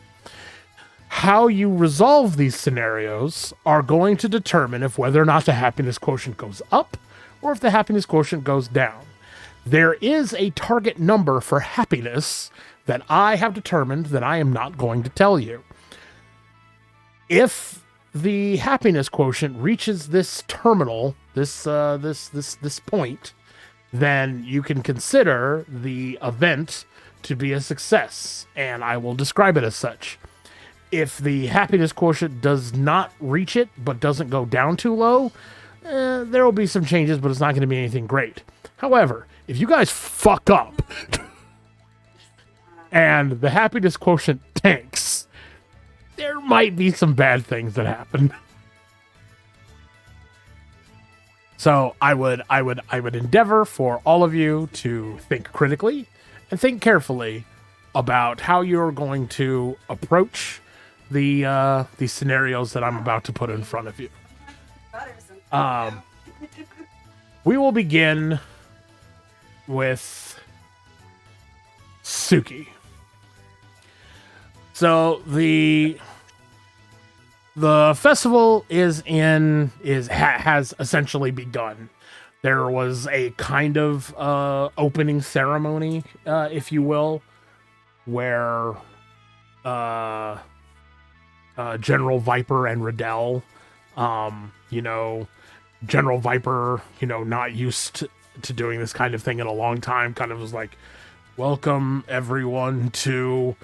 A: How you resolve these scenarios are going to determine if whether or not the happiness quotient goes up or if the happiness quotient goes down. There is a target number for happiness that I have determined that I am not going to tell you. If the happiness quotient reaches this terminal, this point, then you can consider the event to be a success, and I will describe it as such. If the happiness quotient does not reach it, but doesn't go down too low, there will be some changes, but it's not going to be anything great. However, if you guys fuck up and the happiness quotient tanks, there might be some bad things that happen. So I would endeavor for all of you to think critically and think carefully about how you're going to approach the scenarios that I'm about to put in front of you. We will begin with Suki. So the festival has essentially begun. There was a kind of opening ceremony, if you will, where General Viper and Riddell, General Viper, not used to doing this kind of thing in a long time, kind of was like, welcome everyone to,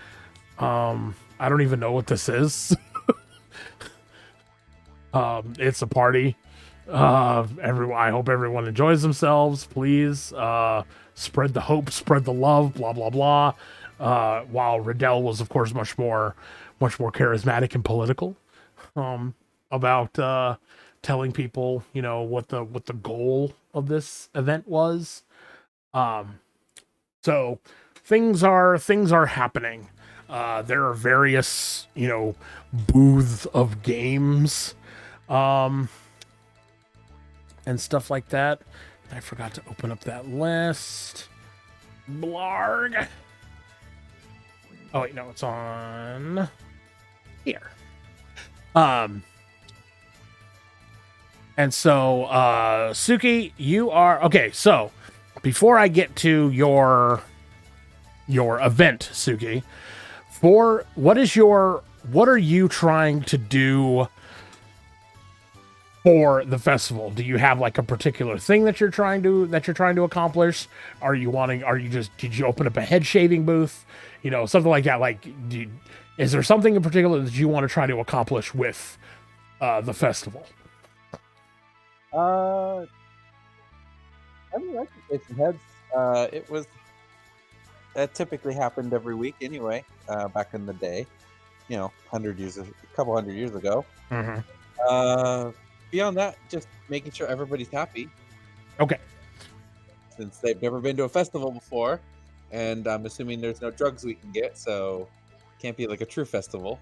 A: I don't even know what this is. It's a party. I hope everyone enjoys themselves. Please, spread the hope, spread the love, blah, blah, blah. While Riddell was, of course, much more charismatic and political, about, telling people, what the goal of this event was. So things are happening. There are various, booths of games, and stuff like that. I forgot to open up that list. Blarg. Oh wait, no, it's on here. And so, Suki, you are okay. So, before I get to your event, Suki, what are you trying to do for the festival? Do you have like a particular thing that you're trying to accomplish? Did you open up a head shaving booth? Something like that. Like, is there something in particular that you want to try to accomplish with the festival?
C: I could say some heads. That typically happened every week anyway, back in the day, a couple hundred years ago.
A: Mm-hmm.
C: Beyond that, just making sure everybody's happy.
A: Okay.
C: since they've never been to a festival before, and I'm assuming there's no drugs we can get, so can't be like a true festival.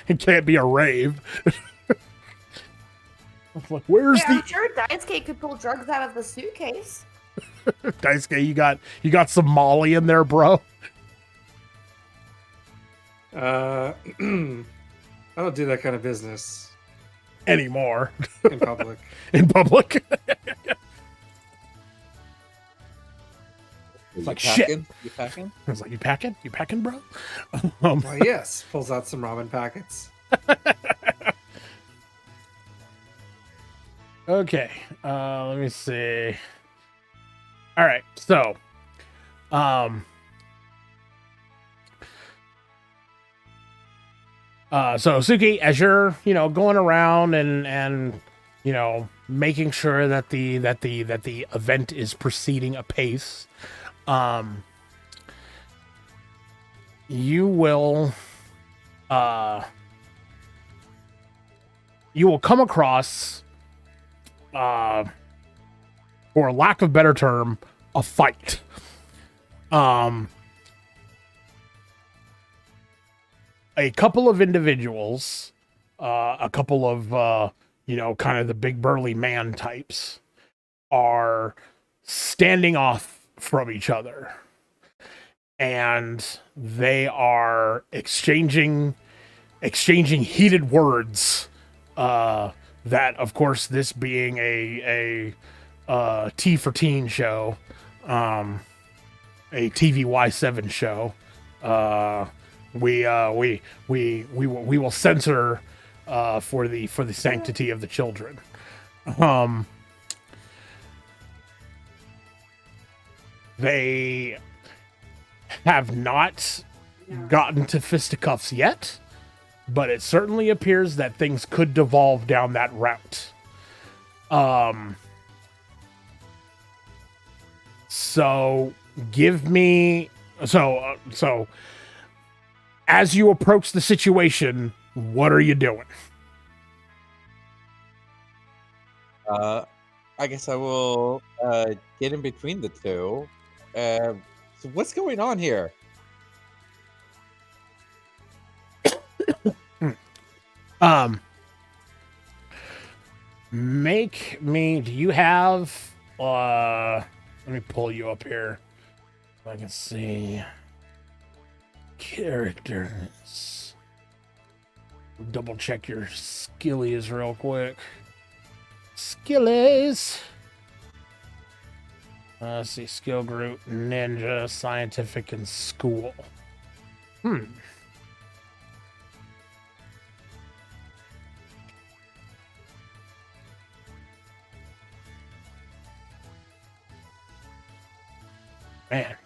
A: It can't be a rave. Like, where's
D: Yeah, I'm sure Daisuke could pull drugs out of the suitcase.
A: Daisuke? You got some Molly in there, bro?
B: I don't do that kind of business
A: Anymore
B: in public.
A: in public.
C: You
A: like, shit.
C: packing? You packing?
A: I was like, you packing? You packing, bro?
B: Why, yes. Pulls out some ramen packets.
A: Okay, let me see. All right, so, so Suki, as you're, going around and making sure that the event is proceeding apace, you will come across, for lack of a better term, a fight. A couple of individuals, a couple of, kind of the big burly man types, are standing off from each other. And they are exchanging heated words, that, of course, this being a T for Teen show, a TVY7 show, we will censor for the sanctity of the children. They have not gotten to fisticuffs yet, but it certainly appears that things could devolve down that route. So give me so as you approach the situation, what are you doing?
C: I guess I will get in between the two. So what's going on here?
A: Do you have, let me pull you up here so I can see characters. Double check your skillies real quick. Skillies. Let's see, skill group, ninja, scientific, and school. Man,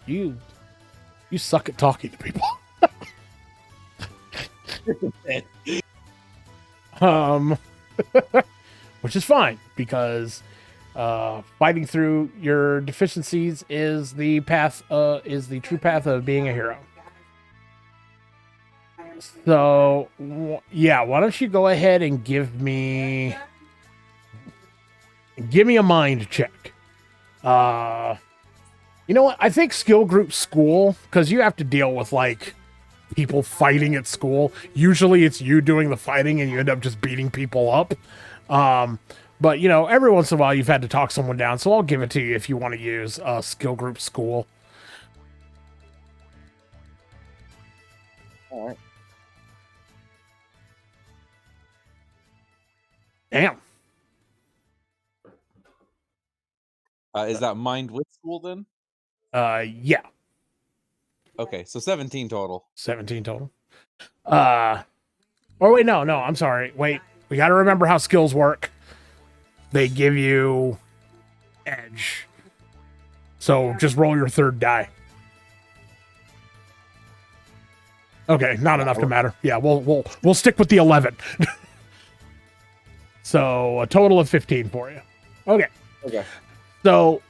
A: you suck at talking to people. Which is fine, because fighting through your deficiencies is the true path of being a hero. So, yeah, why don't you go ahead and give me a mind check. You know what? I think skill group school, because you have to deal with, like, people fighting at school. Usually it's you doing the fighting and you end up just beating people up. But, every once in a while you've had to talk someone down, so I'll give it to you if you want to use skill group school.
C: All right.
A: Damn.
C: Is that mind with school then?
A: Yeah.
C: Okay, so 17 total.
A: 17 total. Oh, wait, no, I'm sorry. Wait, we got to remember how skills work. They give you edge. So just roll your third die. Okay, not enough to matter. Yeah, we'll stick with the 11. So a total of 15 for you. Okay. So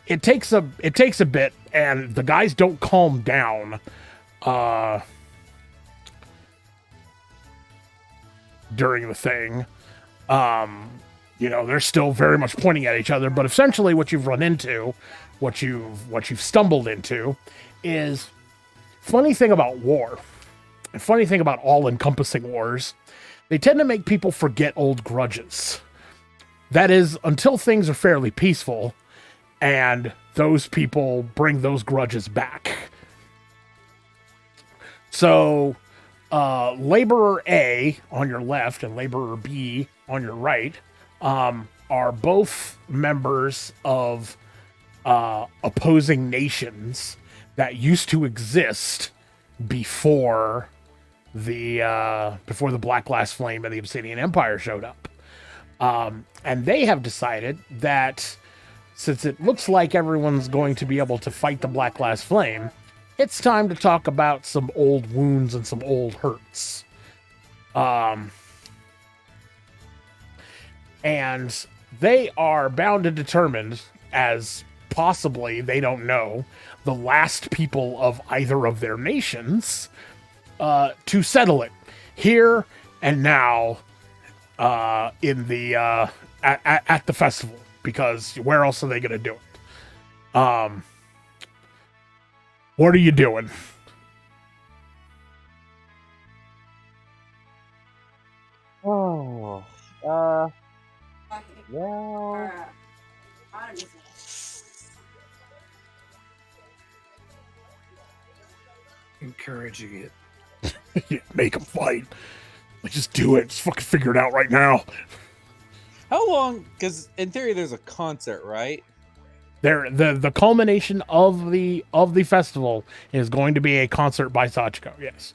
A: it takes a bit, and the guys don't calm down during the thing. they're still very much pointing at each other. But essentially, what you've run into, what you've stumbled into, is funny thing about war. A funny thing about all-encompassing wars, they tend to make people forget old grudges. That is, until things are fairly peaceful, and those people bring those grudges back. So, Laborer A on your left and Laborer B on your right are both members of opposing nations that used to exist before the Black Glass Flame and the Obsidian Empire showed up. And they have decided that since it looks like everyone's going to be able to fight the Black Glass Flame, it's time to talk about some old wounds and some old hurts. And they are bound and determined, as possibly, they don't know, the last people of either of their nations to settle it here and now in the at the festival, because where else are they going to do it? What are you doing?
C: Oh, well,
B: Encouraging it.
A: Make them fight. Like, just do it. Just fucking figure it out right now.
C: how long? Because in theory, there's a concert, right?
A: The culmination of the festival is going to be a concert by Sachiko. Yes.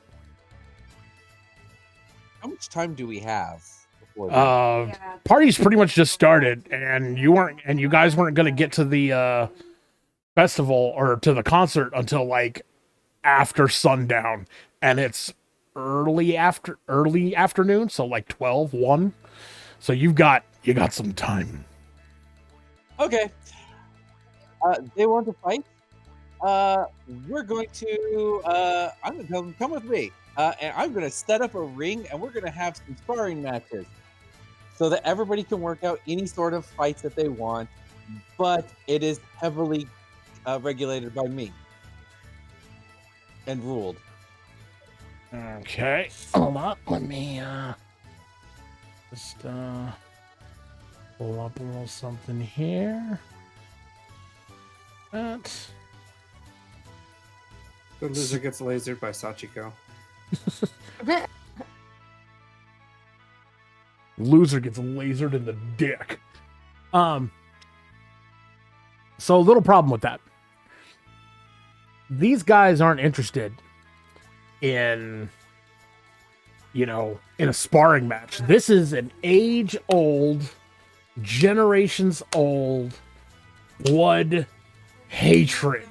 C: How much time do we have before that?
A: Party's pretty much just started, and you guys weren't going to get to the festival or to the concert until like after sundown, and it's early afternoon, so like 12:01. So you got some time.
C: Okay. They want to fight. We're going to. I'm going to tell them, come with me. And I'm going to set up a ring, and we're going to have some sparring matches, so that everybody can work out any sort of fights that they want. But it is heavily regulated by me and ruled.
A: Okay, hold on. Let me just pull up a little something here. That.
B: The loser gets lasered by Sachiko.
A: Loser gets lasered in the dick. So a little problem with that. These guys aren't interested in a sparring match. This is an age-old, generations-old blood hatred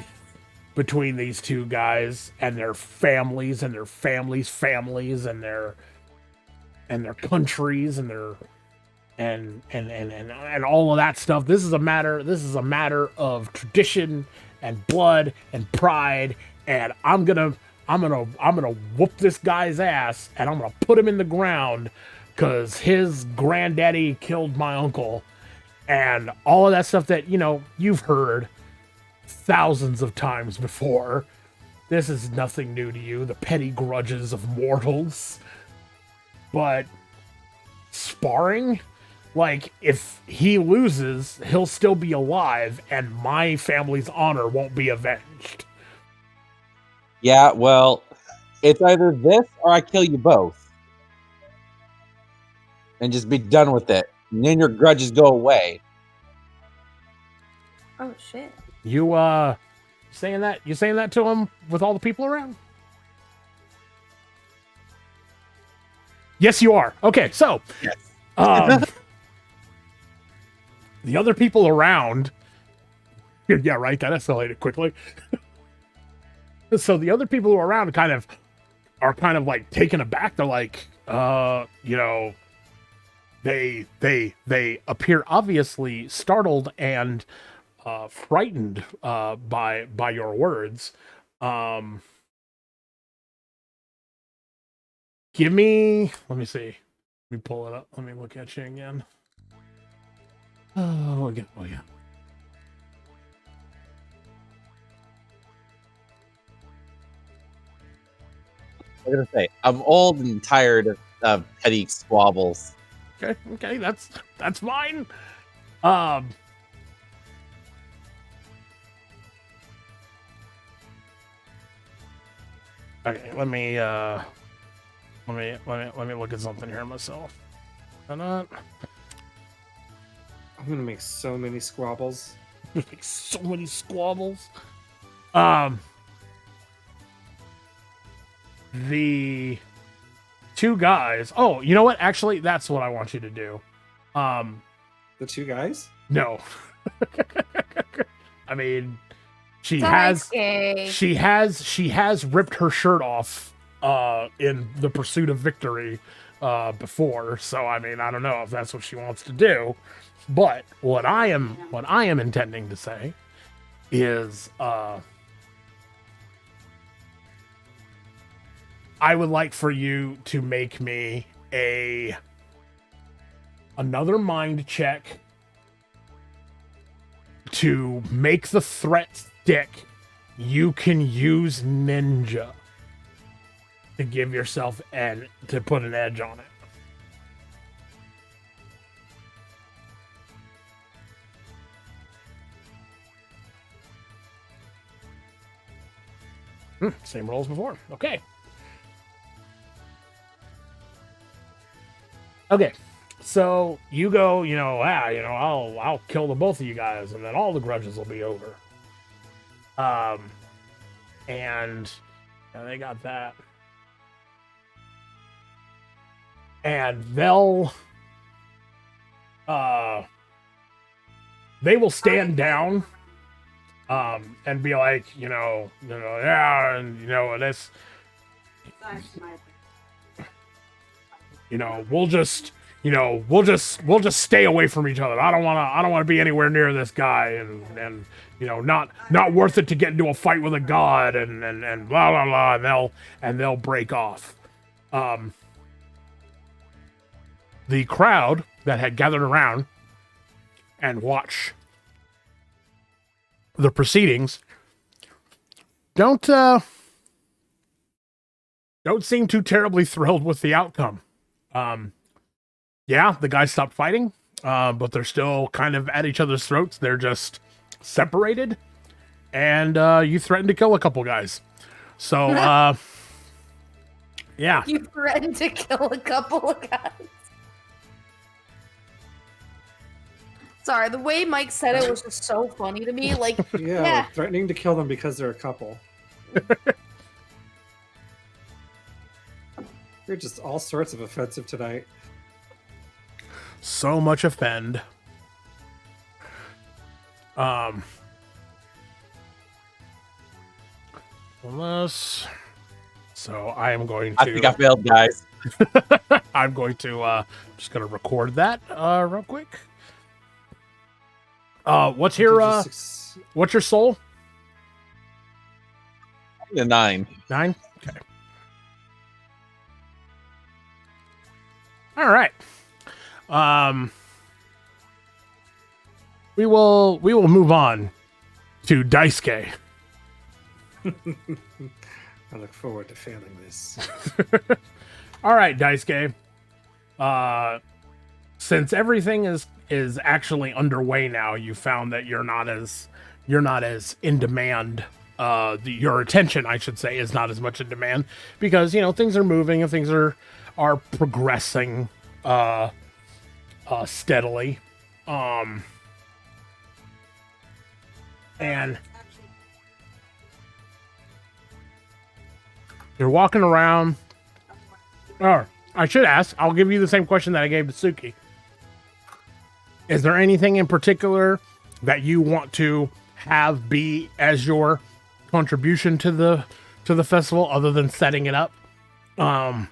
A: between these two guys and their families and their families' families and their countries and their and all of that stuff. This is a matter of tradition and blood and pride, and I'm gonna whoop this guy's ass, and I'm gonna put him in the ground because his granddaddy killed my uncle, and all of that stuff that you've heard thousands of times before. This is nothing new to you, the petty grudges of mortals. But sparring, like, if he loses, he'll still be alive, and my family's honor won't be avenged.
C: Yeah, well, it's either this or I kill you both. And just be done with it. And then your grudges go away.
D: Oh shit.
A: You saying that to him with all the people around? Yes, you are. Okay, so
C: Yes.
A: the other people around, yeah, right, that escalated quickly. So the other people who are around are kind of like taken aback. They're like, they appear obviously startled and frightened by your words. Let me see. Let me pull it up. Let me look at you again. Oh, again. Oh, yeah.
C: I'm gonna say I'm old and tired of petty squabbles.
A: Okay, that's fine. Um, okay, let me look at something here myself. Not
B: I'm gonna make so many squabbles.
A: like so many squabbles. The two guys. Oh, you know what? Actually, that's what I want you to do.
B: The two guys?
A: No. I mean, she
D: Daisuke.
A: has ripped her shirt off in the pursuit of victory before. So I mean, I don't know if that's what she wants to do. But what I am intending to say is I would like for you to make me another mind check to make the threat stick. You can use ninja to give yourself to put an edge on it. Same roll as before. Okay. Okay. So you go, I'll kill the both of you guys, and then all the grudges will be over. And they got that. And they will stand down, and be like, yeah, and this, we'll just stay away from each other. I don't want to be anywhere near this guy, and not worth it to get into a fight with a god, and blah blah blah, and they'll break off. The crowd that had gathered around and watch the proceedings don't seem too terribly thrilled with the outcome. Yeah, the guys stopped fighting, but they're still kind of at each other's throats. They're just separated, and you threatened to kill a couple guys. So, yeah.
D: You threatened to kill a couple of guys. Sorry, the way Mike said it was just so funny to me. Like,
B: Yeah,
D: Yeah.
B: like threatening to kill them because they're a couple. You're just all sorts of offensive tonight.
A: So much offend. Unless, so I am going
C: I think I
A: to.
C: failed, guys.
A: I'm going to just gonna record that real quick. What's
B: Did you
A: your
B: suc-
A: what's your soul?
C: A 9.
A: 9. Okay. All right. We will move on to Daisuke.
B: I look forward to failing this.
A: All right, Daisuke. Since everything is actually underway now, you found that you're not as in demand. Your attention, I should say, is not as much in demand because things are moving and things are progressing steadily. And you're walking around. Or I should ask, I'll give you the same question that I gave to Suki. Is there anything in particular that you want to have be as your contribution to the festival other than setting it up? Do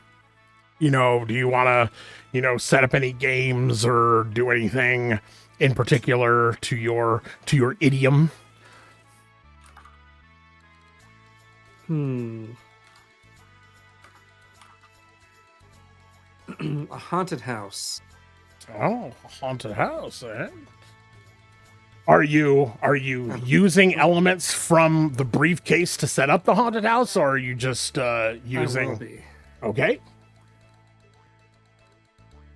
A: you want to, set up any games or do anything in particular to your idiom?
B: A haunted house.
A: Oh, a haunted house, eh? Are you using elements from the briefcase to set up the haunted house, or are you just
B: I will
A: using?
B: be.
A: Okay.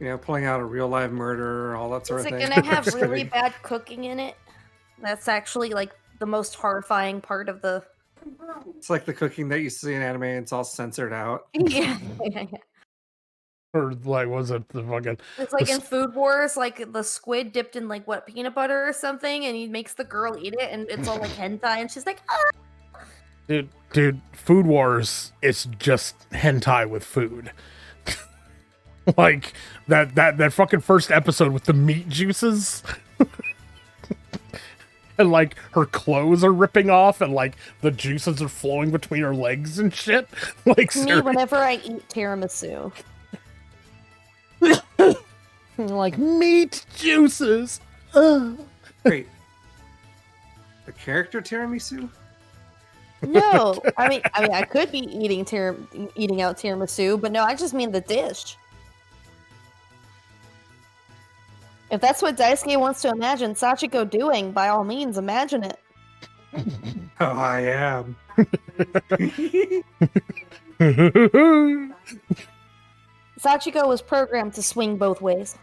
B: You know, pulling out a real live murder, all that sort
D: Is
B: of
D: it
B: thing.
D: gonna have
B: Just
D: really
B: kidding.
D: bad cooking in it? That's actually like the most horrifying part of the.
B: It's like the cooking that you see in anime. It's all censored out.
D: Yeah.
A: Or like, was it the fucking?
D: It's like
A: The
D: in Food Wars, like the squid dipped in like what peanut butter or something, and he makes the girl eat it, and it's all like hentai, and she's like, "Ah!"
A: Dude, Food Wars is just hentai with food. Like that fucking first episode with the meat juices. And like her clothes are ripping off and like the juices are flowing between her legs and shit. Like
D: Me whenever I eat tiramisu.
A: like meat juices. Ugh.
B: Wait. The character tiramisu?
D: No, I mean, I could be eating out tiramisu, but no, I just mean the dish. If that's what Daisuke wants to imagine Sachiko doing, by all means, imagine it.
B: Oh, I am.
D: Sachiko was programmed to swing both ways.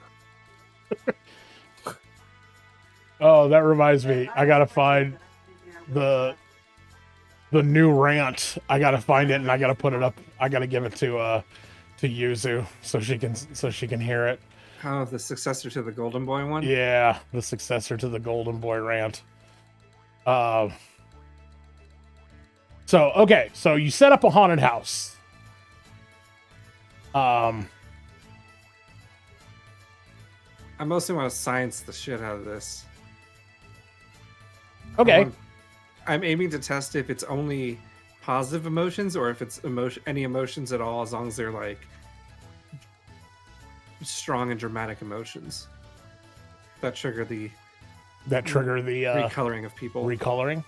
A: Oh, that reminds me. I gotta find the new rant. I gotta find it and I gotta put it up. I gotta give it to Yuzu so she can hear it.
B: Oh, the successor to the Golden Boy one?
A: Yeah, the successor to the Golden Boy rant. So you set up a haunted house.
B: I mostly want to science the shit out of this.
A: Okay.
B: I'm aiming to test if it's only positive emotions or if it's any emotions at all, as long as they're like strong and dramatic emotions that trigger the recoloring of people.
A: Recoloring.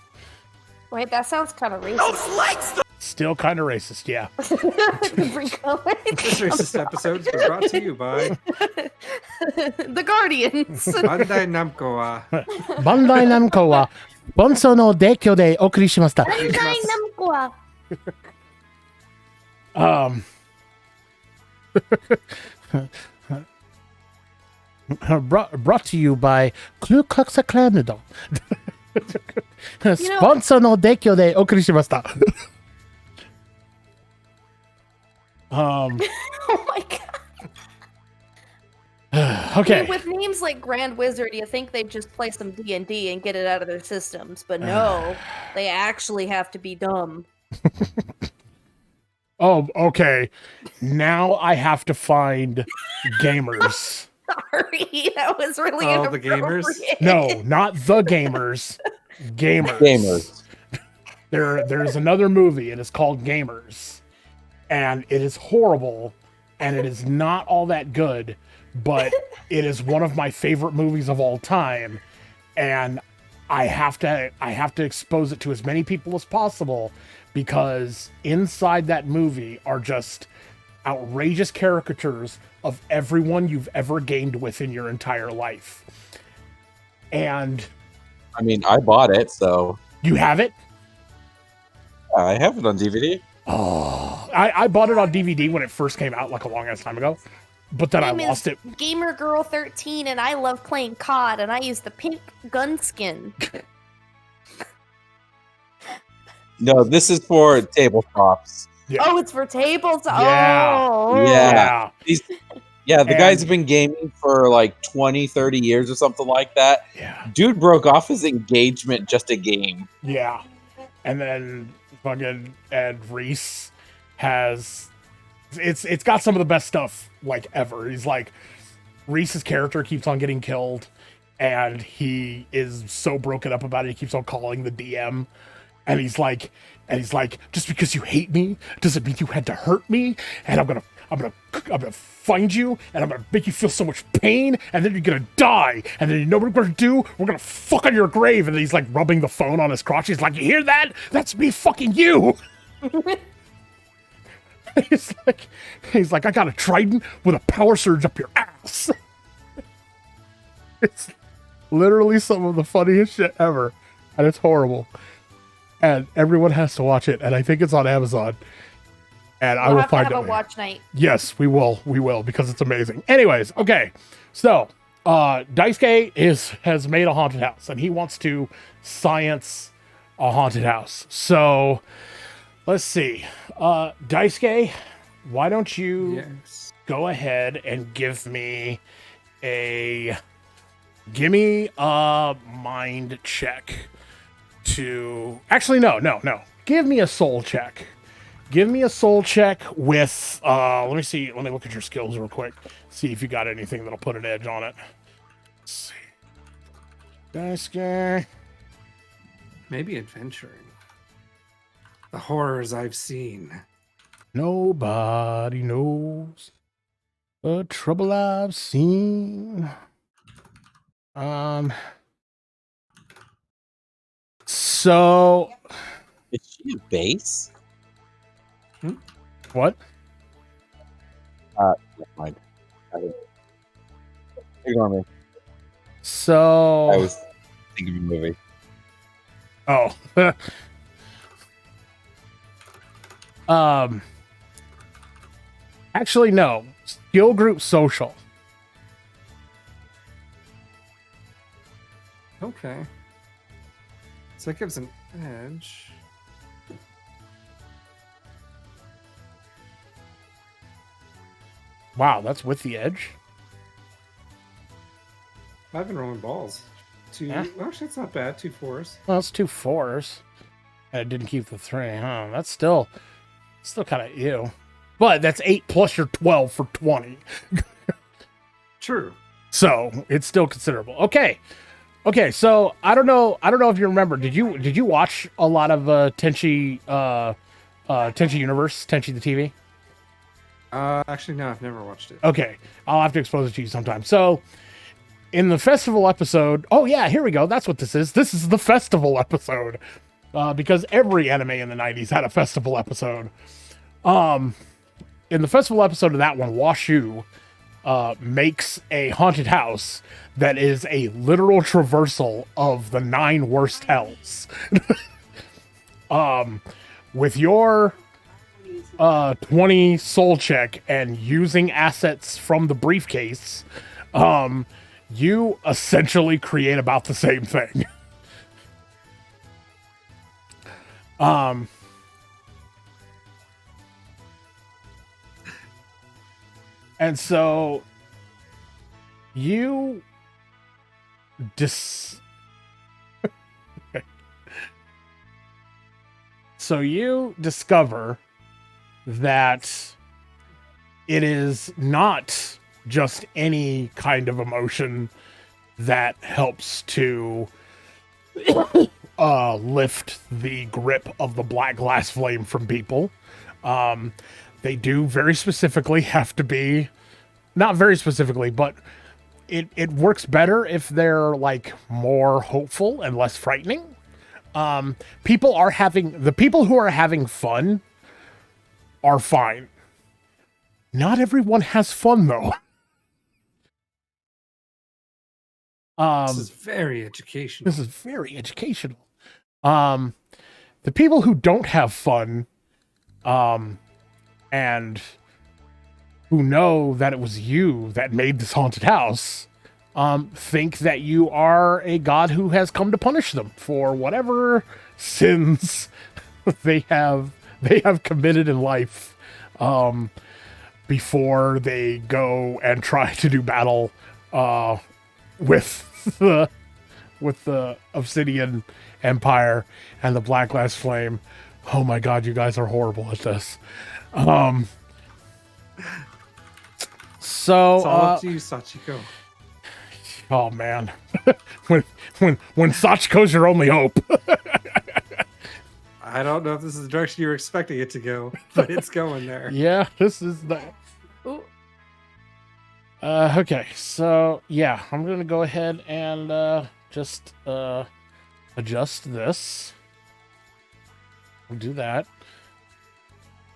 D: Wait, that sounds kind of racist.
A: Still kind of racist, yeah.
D: Recoloring?
B: This racist episode is brought to you by
D: The Guardians.
B: Bandai Namco.
A: Bandai Namco wa Bonso no dekyo de okuri shimashita.
D: Bandai Namco.
A: Brought to you by Ku Klux Klan Noodle. Sponsor no dekyo de okuri shimashita.
D: Oh my god.
A: Okay.
D: With names like Grand Wizard, you think they'd just play some D&D and get it out of their systems, but no, they actually have to be dumb.
A: Oh, okay. Now I have to find gamers.
D: Sorry, that was really
B: Oh, the gamers?
D: inappropriate.
A: No, not the gamers. Gamers.
C: Gamers.
A: There's another movie. It is called Gamers. And it is horrible. And it is not all that good. But it is one of my favorite movies of all time. And I have to expose it to as many people as possible. Because inside that movie are just outrageous caricatures of everyone you've ever gamed with in your entire life. And
C: I mean, I bought it, so
A: you have it?
C: I have it on DVD.
A: Oh, I bought it on DVD when it first came out, like a long ass time ago. But then I
D: My name
A: lost
D: is
A: it.
D: Gamer Girl 13, and I love playing COD, and I use the pink gun skin.
C: No, this is for tabletops.
A: Yeah.
D: Oh, it's for tables.
A: Yeah.
D: Oh,
C: Yeah. Yeah, the guys
A: And-
C: have been gaming for like 20, 30 years or something like that.
A: Yeah.
C: Dude broke off his engagement just a game.
A: Yeah. And then fucking Ed Reese has it's got some of the best stuff like ever. He's like Reese's character keeps on getting killed and he is so broken up about it, he keeps on calling the DM and he's like just because you hate me doesn't mean you had to hurt me, and I'm gonna find you and I'm gonna make you feel so much pain and then you're gonna die, and then you know what we're gonna do? We're gonna fuck on your grave. And he's like rubbing the phone on his crotch. He's like, you hear that? That's me fucking you. He's like, I got a trident with a power surge up your ass. literally some of the funniest shit ever, and it's horrible. And everyone has to watch it, and I think it's on Amazon. And I
D: We'll
A: will
D: have to
A: find
D: have
A: it.
D: a watch night.
A: Yes, we will. We will, because it's amazing. Anyways, okay. So, Daisuke has made a haunted house, and he wants to science a haunted house. So, let's see. Daisuke, why don't you
B: Yes.
A: go ahead and give me a mind check to actually no. Give me a soul check. Give me a soul check with let me see. Let me look at your skills real quick. See if you got anything that'll put an edge on it. Let's see. Daisuke.
B: Maybe adventuring. The horrors I've seen.
A: Nobody knows the trouble I've seen. So
C: Is she a base?
A: what?
C: Never mind. Ignore me.
A: So
C: I was thinking of a movie.
A: oh. Actually no. Skill group social.
B: Okay. So that gives an edge.
A: Wow, that's with the edge.
B: I've been rolling balls. Two.
A: Yeah.
B: Actually, it's not bad. 2 4s.
A: Well, that's 2 4s. And it didn't keep the 3, huh? That's still kind of ew. But that's 8 plus your 12 for 20.
B: True.
A: So it's still considerable. Okay. So I don't know if you remember. Did you watch a lot of Tenchi Universe, Tenchi the TV?
B: Actually, no, I've never watched it.
A: Okay, I'll have to expose it to you sometime. So, in the festival episode, oh yeah, here we go. That's what this is. This is the festival episode, because every anime in the '90s had a festival episode. In the festival episode of that one, Washu makes a haunted house that is a literal traversal of the 9 worst hells. With your 20 soul check and using assets from the briefcase, you essentially create about the same thing. And so you so you discover that it is not just any kind of emotion that helps to lift the grip of the black glass flame from people. They do very specifically have to be, not very specifically, but it works better if they're like more hopeful and less frightening. The people who are having fun are fine. Not everyone has fun though.
B: This is very educational.
A: This is very educational. The people who don't have fun, and who know that it was you that made this haunted house, think that you are a god who has come to punish them for whatever sins they have committed in life, before they go and try to do battle with the Obsidian Empire and the Black Glass Flame. Oh my god, you guys are horrible at this. So
B: It's all up to you, Sachiko.
A: oh man. when Sachiko's your only hope.
B: I don't know if this is the direction you were expecting it to go, but it's going there.
A: Yeah, this is the okay, so yeah, I'm gonna go ahead and just adjust this. We'll do that.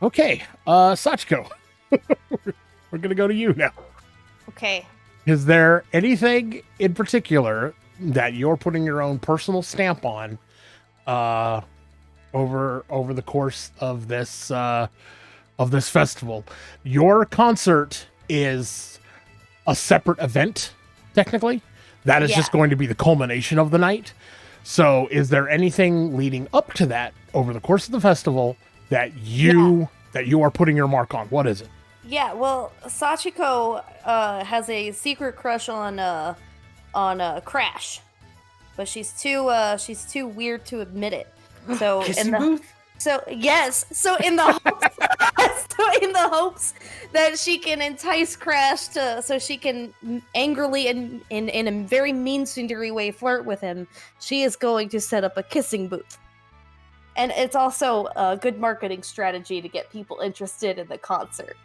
A: Okay, Sachiko. We're gonna go to you now.
D: Okay.
A: Is there anything in particular that you're putting your own personal stamp on over the course of this festival. Your concert is a separate event, technically. That is just
D: Yeah.
A: going to be the culmination of the night. So is there anything leading up to that over the course of the festival that you are putting your mark on? What is it?
D: Yeah, well, Sachiko has a secret crush on Crash, but she's too weird to admit it. So
B: Kissing
D: in the
B: booth?
D: so in the hopes that she can entice Crash so she can angrily and in a very mean-cindery way flirt with him, she is going to set up a kissing booth. And it's also a good marketing strategy to get people interested in the concert.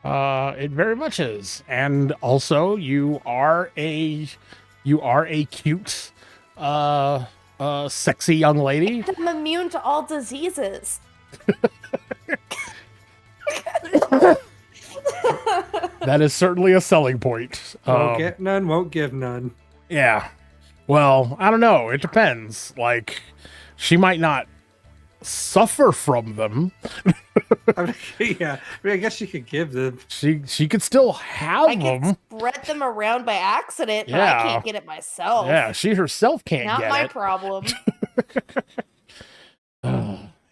A: It very much is. And also you are a cute sexy young lady.
D: I'm immune to all diseases.
A: That is certainly a selling point.
B: Won't get none, won't give none.
A: Yeah. Well, I don't know. It depends. Like, she might not suffer from them.
B: I mean, yeah, I guess she could give them.
A: She could still have
D: I can
A: them.
D: spread them around by accident, but
A: Yeah.
D: I can't get it myself.
A: Yeah, she herself can't
D: Not
A: get
D: my
A: it.
D: problem.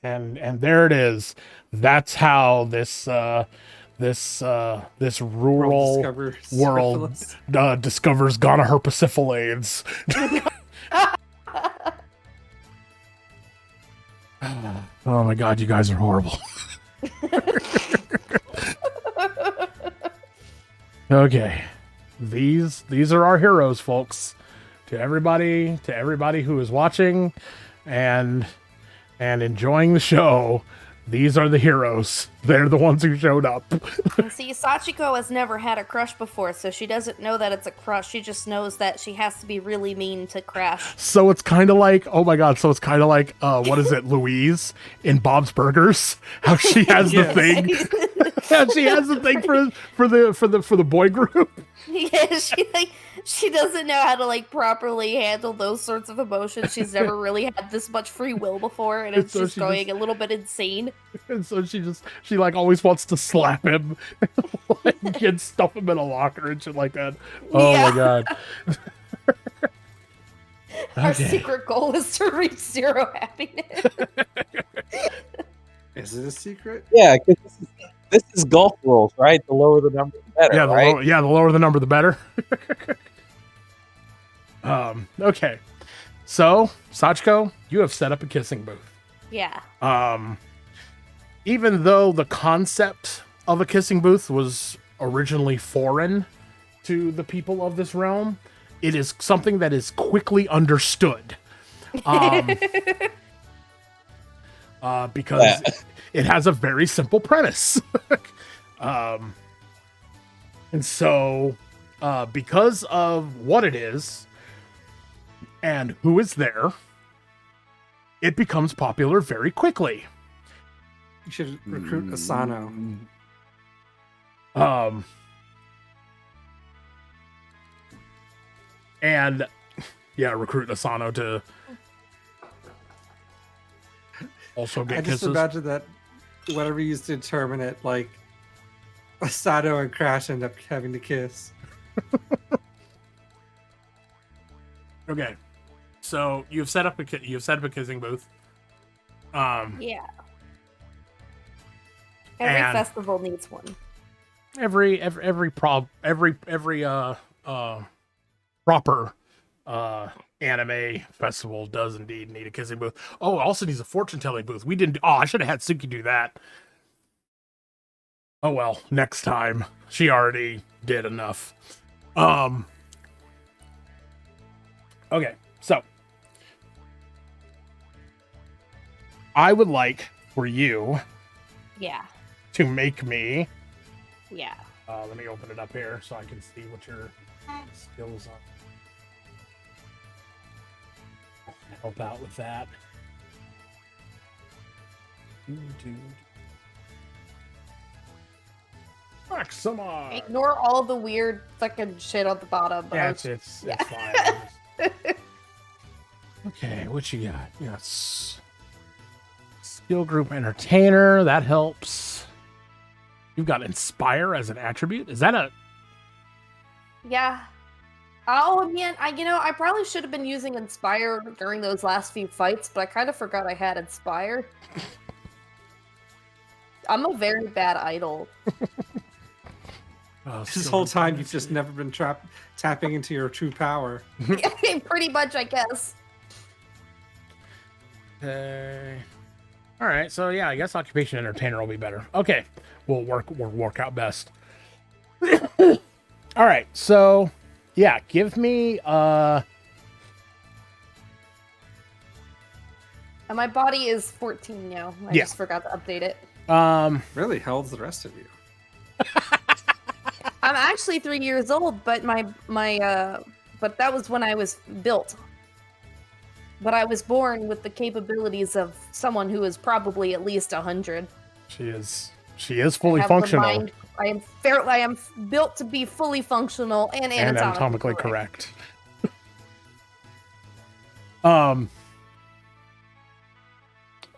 A: And there it is. That's how this rural
B: Discover
A: world
B: syphilis.
A: discovers gonorrhea. Oh my god, you guys are horrible. Okay. These are our heroes, folks. To everybody who is watching and enjoying the show, these are the heroes. They're the ones who showed up.
D: And see, Sachiko has never had a crush before, so she doesn't know that it's a crush. She just knows that she has to be really mean to Crash.
A: So it's kind of like, oh my god, so it's kind of like, what is it, Louise in Bob's Burgers? How she has the
B: Yes.
A: thing. How she has the thing for the boy group.
D: Yeah, she doesn't know how to like properly handle those sorts of emotions. She's never really had this much free will before, and it's
A: So
D: just
A: she
D: going
A: just-
D: a little bit insane.
A: And so she like always wants to slap him like, and stuff him in a locker and shit like that. Oh
D: Yeah.
A: my god.
D: Our
A: Okay.
D: secret goal is to reach 0 happiness.
B: Is it a secret?
C: Yeah, because this is golf rules, right? The lower the number, the better,
A: Yeah,
C: right?
A: the lower the number, the better. Okay. So, Sachiko, you have set up a kissing booth.
D: Yeah.
A: Even though the concept of a kissing booth was originally foreign to the people of this realm, it is something that is quickly understood. Because
C: Yeah.
A: it has a very simple premise. And so, because of what it is and who is there, it becomes popular very quickly.
B: You should recruit Asano.
A: And yeah, recruit Asano to also
B: I
A: get
B: just
A: kisses.
B: imagine that whatever you used to determine it, like Asano and Crash end up having to kiss.
A: Okay, so you've set up a kissing booth.
D: Yeah. Every
A: And-
D: festival needs one.
A: Every proper anime festival does indeed need a kissing booth. Oh, it also needs a fortune telling booth. We didn't. Oh, I should have had Suki do that. Oh well, next time. She already did enough. Okay, so I would like for you
D: Yeah.
A: to make me.
D: Yeah.
A: Let me open it up here so I can see what your skills are. Help out with that. Maxima!
D: Ignore all the weird fucking shit on the bottom.
A: Yeah,
D: Or-
A: it's
D: yeah.
A: fine. Okay, what you got? You got skill group entertainer. That helps. You've got inspire as an attribute. Is that a?
D: Yeah. Oh man, I probably should have been using Inspire during those last few fights, but I kind of forgot I had Inspire. I'm a very bad idol.
B: This whole time you've just never been tapping into your true power.
D: Pretty much, I guess.
A: Okay. All right. So yeah, I guess occupation entertainer will be better. Okay, we'll work out best. All right. So yeah, give me
D: And my body is 14 now. I
A: Yeah.
D: just forgot to update it.
B: Really, how old's the rest of you?
D: I'm actually 3 years old, but but that was when I was built. But I was born with the capabilities of someone who is probably at least 100.
A: she is fully
D: I have the
A: functional
D: mind- I am built to be fully functional and
A: and
D: anatomically
A: anatomically correct.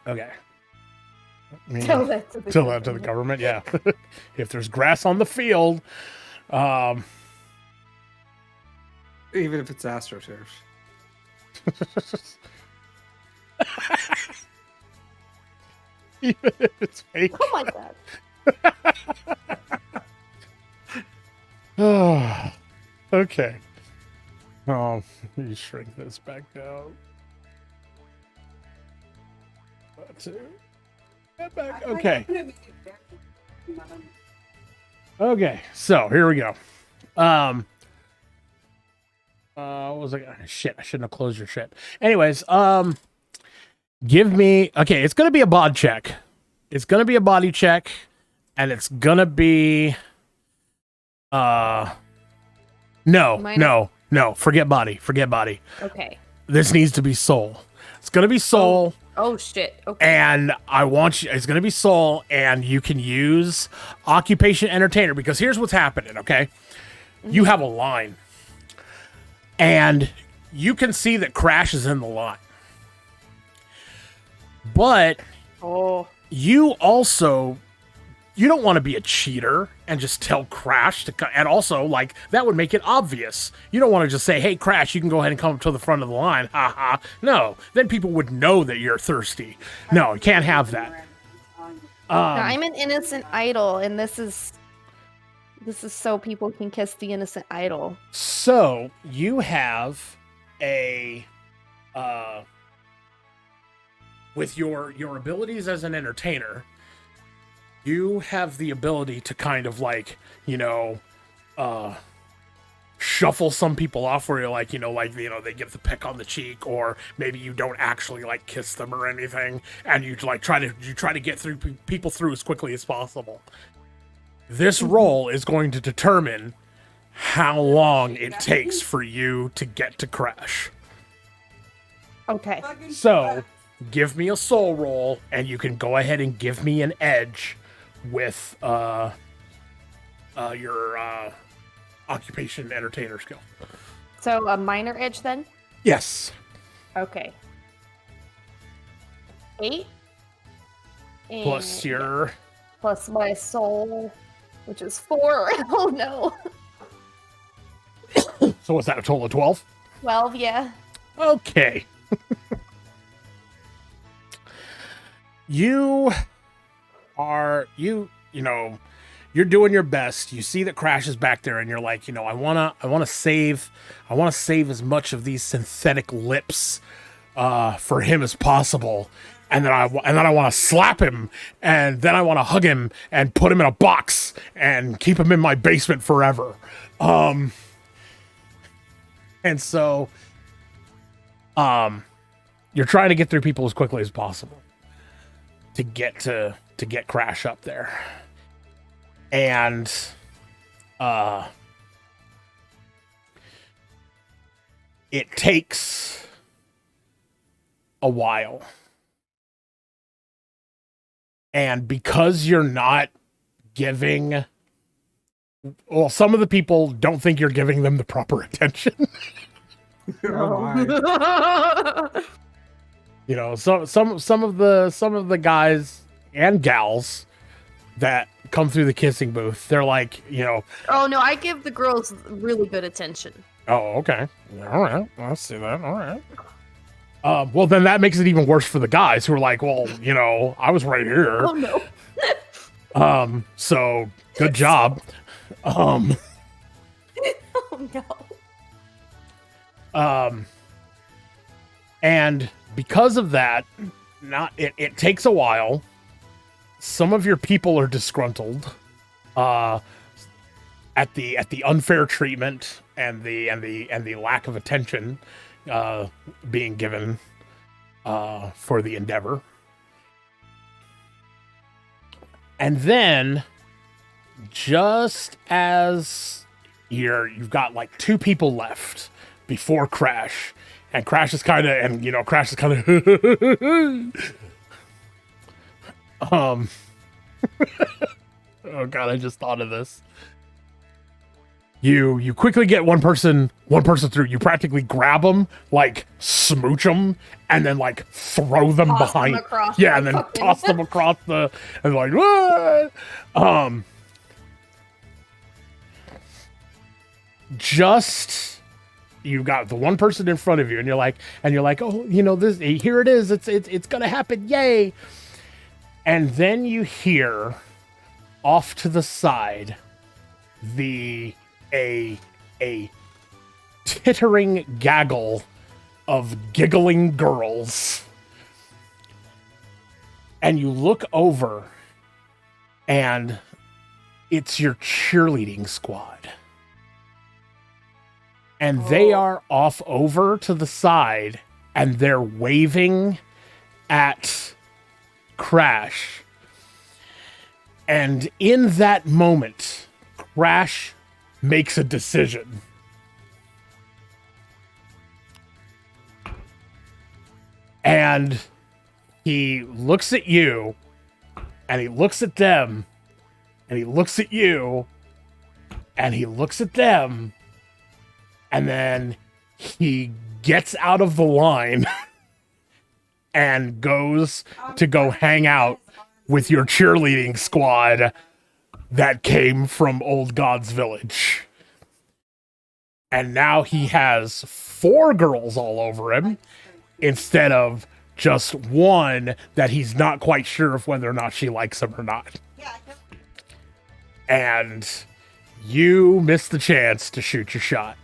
A: Okay. I mean,
D: Tell that to the
A: tell that to the government. Yeah. If there's grass on the field,
B: Even if it's AstroTurf.
A: even if it's fake.
D: Oh my god.
A: Okay. Oh, let me shrink this back down. Get back. Okay. Okay. So here we go. What was I? Shit! I shouldn't have closed your shit. Anyways, give me. Okay, it's gonna be a bod check. It's gonna be a body check, and it's gonna be. No. Forget body. Forget body.
D: Okay.
A: This needs to be soul. It's gonna be soul,
D: Oh shit. Okay.
A: and I want you. It's gonna be soul, and you can use occupation entertainer because here's what's happening. Okay, you have a line, and you can see that Crash is in the line, but
D: Oh.
A: you don't want to be a cheater and just tell Crash to and also like that would make it obvious. You don't want to just say, hey Crash, you can go ahead and come up to the front of the line. Ha. No, then people would know that you're thirsty. No, you can't have that.
D: Now, I'm an innocent idol, and this is so people can kiss the innocent idol.
A: So you have a with your abilities as an entertainer, you have the ability to kind of like, shuffle some people off where you're like, they get the peck on the cheek, or maybe you don't actually like kiss them or anything, and you like try to get through people through as quickly as possible. This roll is going to determine how long it takes for you to get to Crash.
D: Okay.
A: So, give me a soul roll, and you can go ahead and give me an edge with your occupation entertainer skill.
D: So a minor edge then?
A: Yes.
D: Okay. 8.
A: Plus
D: And-
A: your
D: plus my soul, which is 4. Oh no.
A: so what's that, a total of 12?
D: 12, yeah.
A: Okay. You're doing your best. You see that Crash is back there, and you're like, I want to save as much of these synthetic lips for him as possible. And then I want to slap him, and then I want to hug him and put him in a box and keep him in my basement forever. And so you're trying to get through people as quickly as possible to get Crash up there. And it takes a while. And because you're not giving, well, some of the people don't think you're giving them the proper attention.
B: Oh my.
D: No.
A: You know, some of the guys and gals that come through the kissing booth, they're like, you know,
D: Oh no, I give the girls really good attention.
A: oh, okay, all right, I see that, all right. Well, then that makes it even worse for the guys who are like, well, you know, I was right here.
D: Oh no.
A: So good job.
D: Oh no.
A: And because of that, it takes a while. Some of your people are disgruntled at the unfair treatment and the lack of attention being given for the endeavor. And then, just as you've got like 2 people left before Crash, and Crash is kind of oh god, I just thought of this. You quickly get one person through. You practically grab them, like smooch them, and then like throw them
D: Toss them
A: behind.
D: across
A: Yeah,
D: the
A: and then
D: fucking-
A: toss them across the and like what? Just you got the one person in front of you, and you're like, oh, you know, this, here it is. It's gonna happen, yay! And then you hear off to the side a tittering gaggle of giggling girls. And you look over, and it's your cheerleading squad. And they are off over to the side, and they're waving at Crash. And in that moment, Crash makes a decision. And he looks at you, and he looks at them, and he looks at you, and he looks at them, and then he gets out of the line and goes to go hang out with your cheerleading squad that came from Old God's Village. And now he has 4 girls all over him instead of just one that he's not quite sure of whether or not she likes him or not. And you missed the chance to shoot your shot.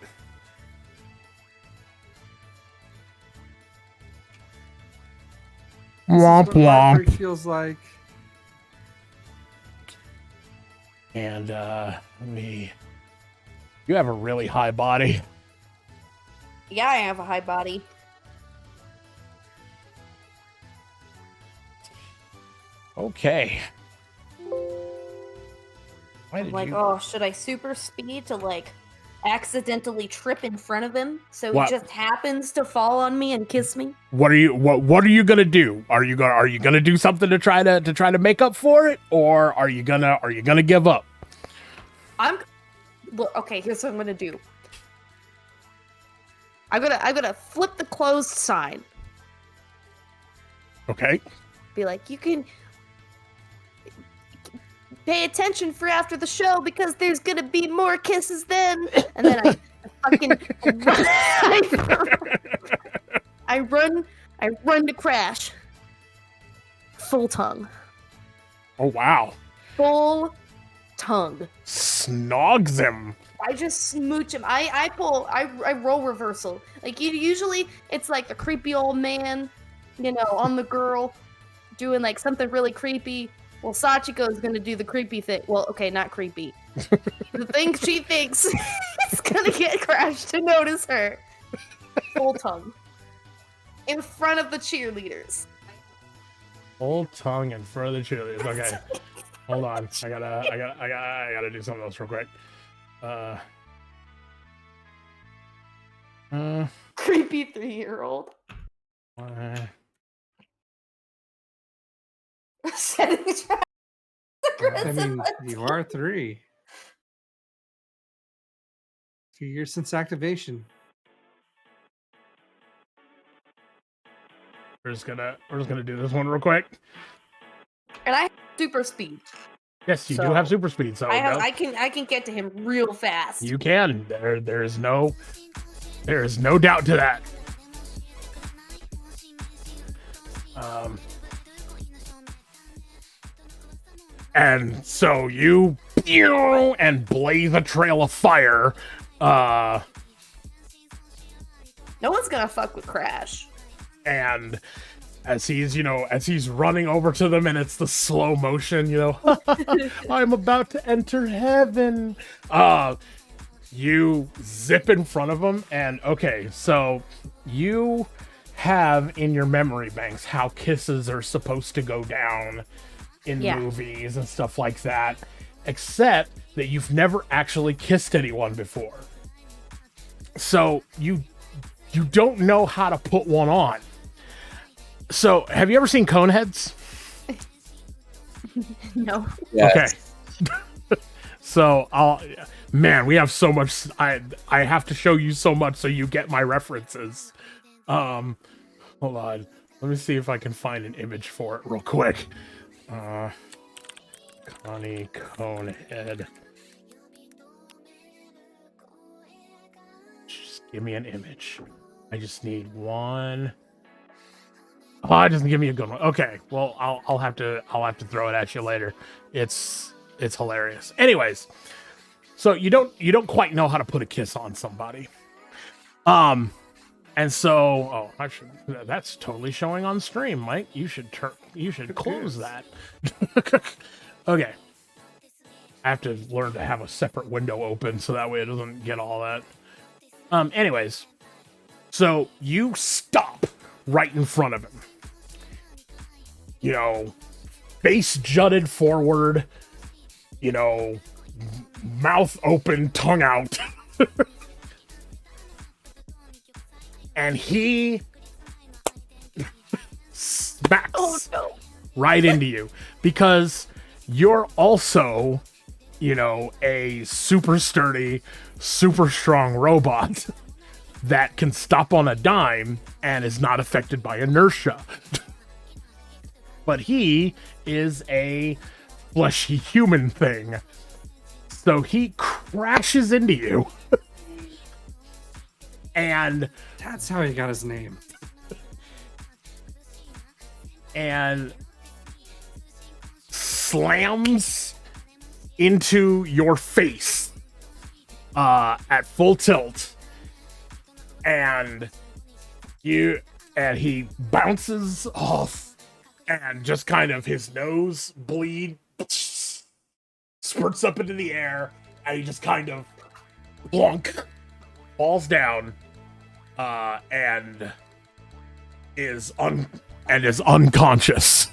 B: This is
A: Womp
B: what heartbreak
A: womp.
B: feels like.
A: And you have a really high body.
D: Yeah, I have a high body.
A: Okay. Why
D: I'm
A: did
D: like,
A: you?
D: oh, should I super speed to like accidentally trip in front of him so
A: What?
D: he just happens to fall on me and kiss me?
A: What are you gonna do? Are you gonna do something to try to make up for it, or are you gonna give up?
D: Look, okay, here's what I'm gonna do. I'm gonna flip the closed sign.
A: Okay.
D: Be like, you can pay attention for after the show because there's gonna be more kisses then. And then I fucking I run to Crash. Full tongue.
A: Oh wow.
D: Full tongue.
A: Snogs him.
D: I just smooch him. I roll reversal. Like usually it's like the creepy old man, you know, on the girl doing like something really creepy. Well, Sachiko's gonna do the creepy thing. Well, okay, not creepy. The thing she thinks is gonna get Crash to notice her. Full tongue. In front of the cheerleaders.
A: Full tongue in front of the cheerleaders. Okay. Hold on. I gotta do something else real quick.
D: Creepy 3-year-old. Setting trap.
B: I mean, you are 3. 2 years since activation.
A: we're just gonna do this one real quick.
D: And I have super speed.
A: Yes, you do
D: So,
A: have super speed, so no,
D: I can get to him real fast.
A: you can. There is no doubt to that. And so you and blaze a trail of fire.
D: No one's gonna fuck with Crash.
A: And as he's running over to them, and it's the slow motion, I'm about to enter heaven. You zip in front of him, and okay, so you have in your memory banks how kisses are supposed to go down in
D: Yeah.
A: movies and stuff like that, except that you've never actually kissed anyone before. So you don't know how to put one on. So, have you ever seen Coneheads?
D: No.
C: Yes.
A: Okay. So, we have so much. I have to show you so much so you get my references. Hold on. Let me see if I can find an image for it real quick. Connie Conehead. Just give me an image. I just need one. Oh, it doesn't give me a good one. Okay, well, I'll have to throw it at you later. It's hilarious. Anyways, so you don't quite know how to put a kiss on somebody. And so that's totally showing on stream, Mike. You should close that. Okay. I have to learn to have a separate window open so that way it doesn't get all that. Anyways, so you stop right in front of him. Face jutted forward, mouth open, tongue out. And he smacks right into you because you're also, a super sturdy, super strong robot that can stop on a dime and is not affected by inertia. But he is a fleshy human thing. So he crashes into you. And
B: That's how he got his name.
A: and slams into your face at full tilt, and he bounces off, and just kind of his nose bleed spurts up into the air, and he just kind of plunk falls down and is unconscious.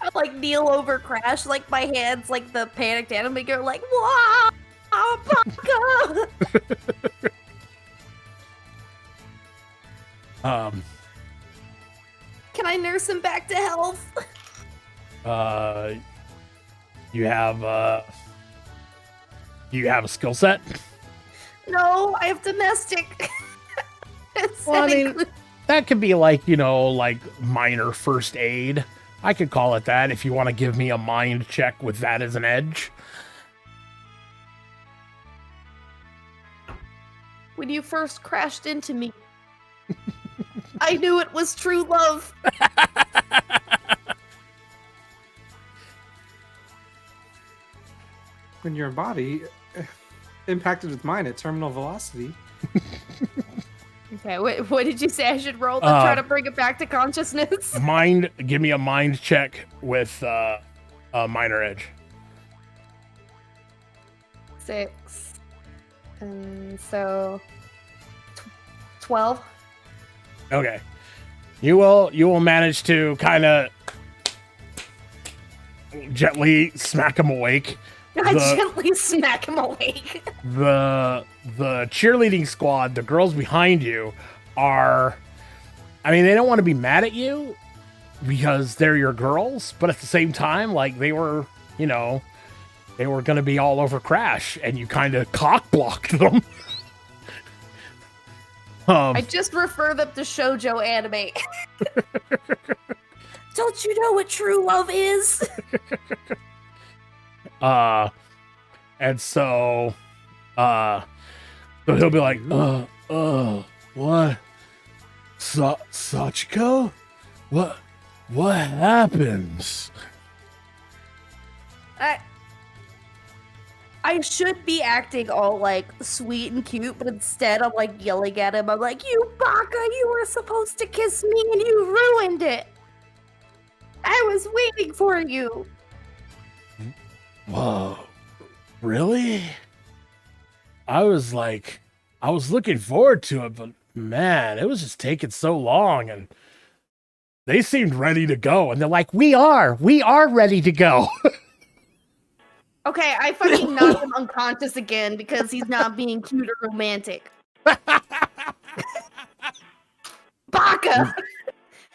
D: I like kneel over Crash, like my hands, like the panicked animator, like wow, Baka! Can I nurse him back to health?
A: You have a skill set?
D: No, I have domestic.
A: Well, I mean, that could be like minor first aid. I could call it that if you want to give me a mind check with that as an edge.
D: When you first crashed into me, I knew it was true love.
B: When your body impacted with mine at terminal velocity.
D: Okay, what did you say I should roll to try to bring it back to consciousness?
A: Give me a mind check with a minor edge.
D: 6. And so 12.
A: Okay. You will manage to kind of gently smack him awake.
D: I gently smack him awake.
A: The cheerleading squad, the girls behind you they don't want to be mad at you because they're your girls, but at the same time, like they were going to be all over Crash, and you kind of cock blocked them.
D: I just refer them to shoujo anime. Don't you know what true love is?
A: And so he'll be like, what? Sachiko? What happens?
D: I should be acting all like sweet and cute, but instead I'm like yelling at him. I'm like, "You baka, you were supposed to kiss me and you ruined it. I was waiting for you."
A: Whoa, really? I was looking forward to it, but man, it was just taking so long, and they seemed ready to go, and they're like, we are ready to go.
D: Okay, I fucking knocked him unconscious again because he's not being cute or romantic. Baka!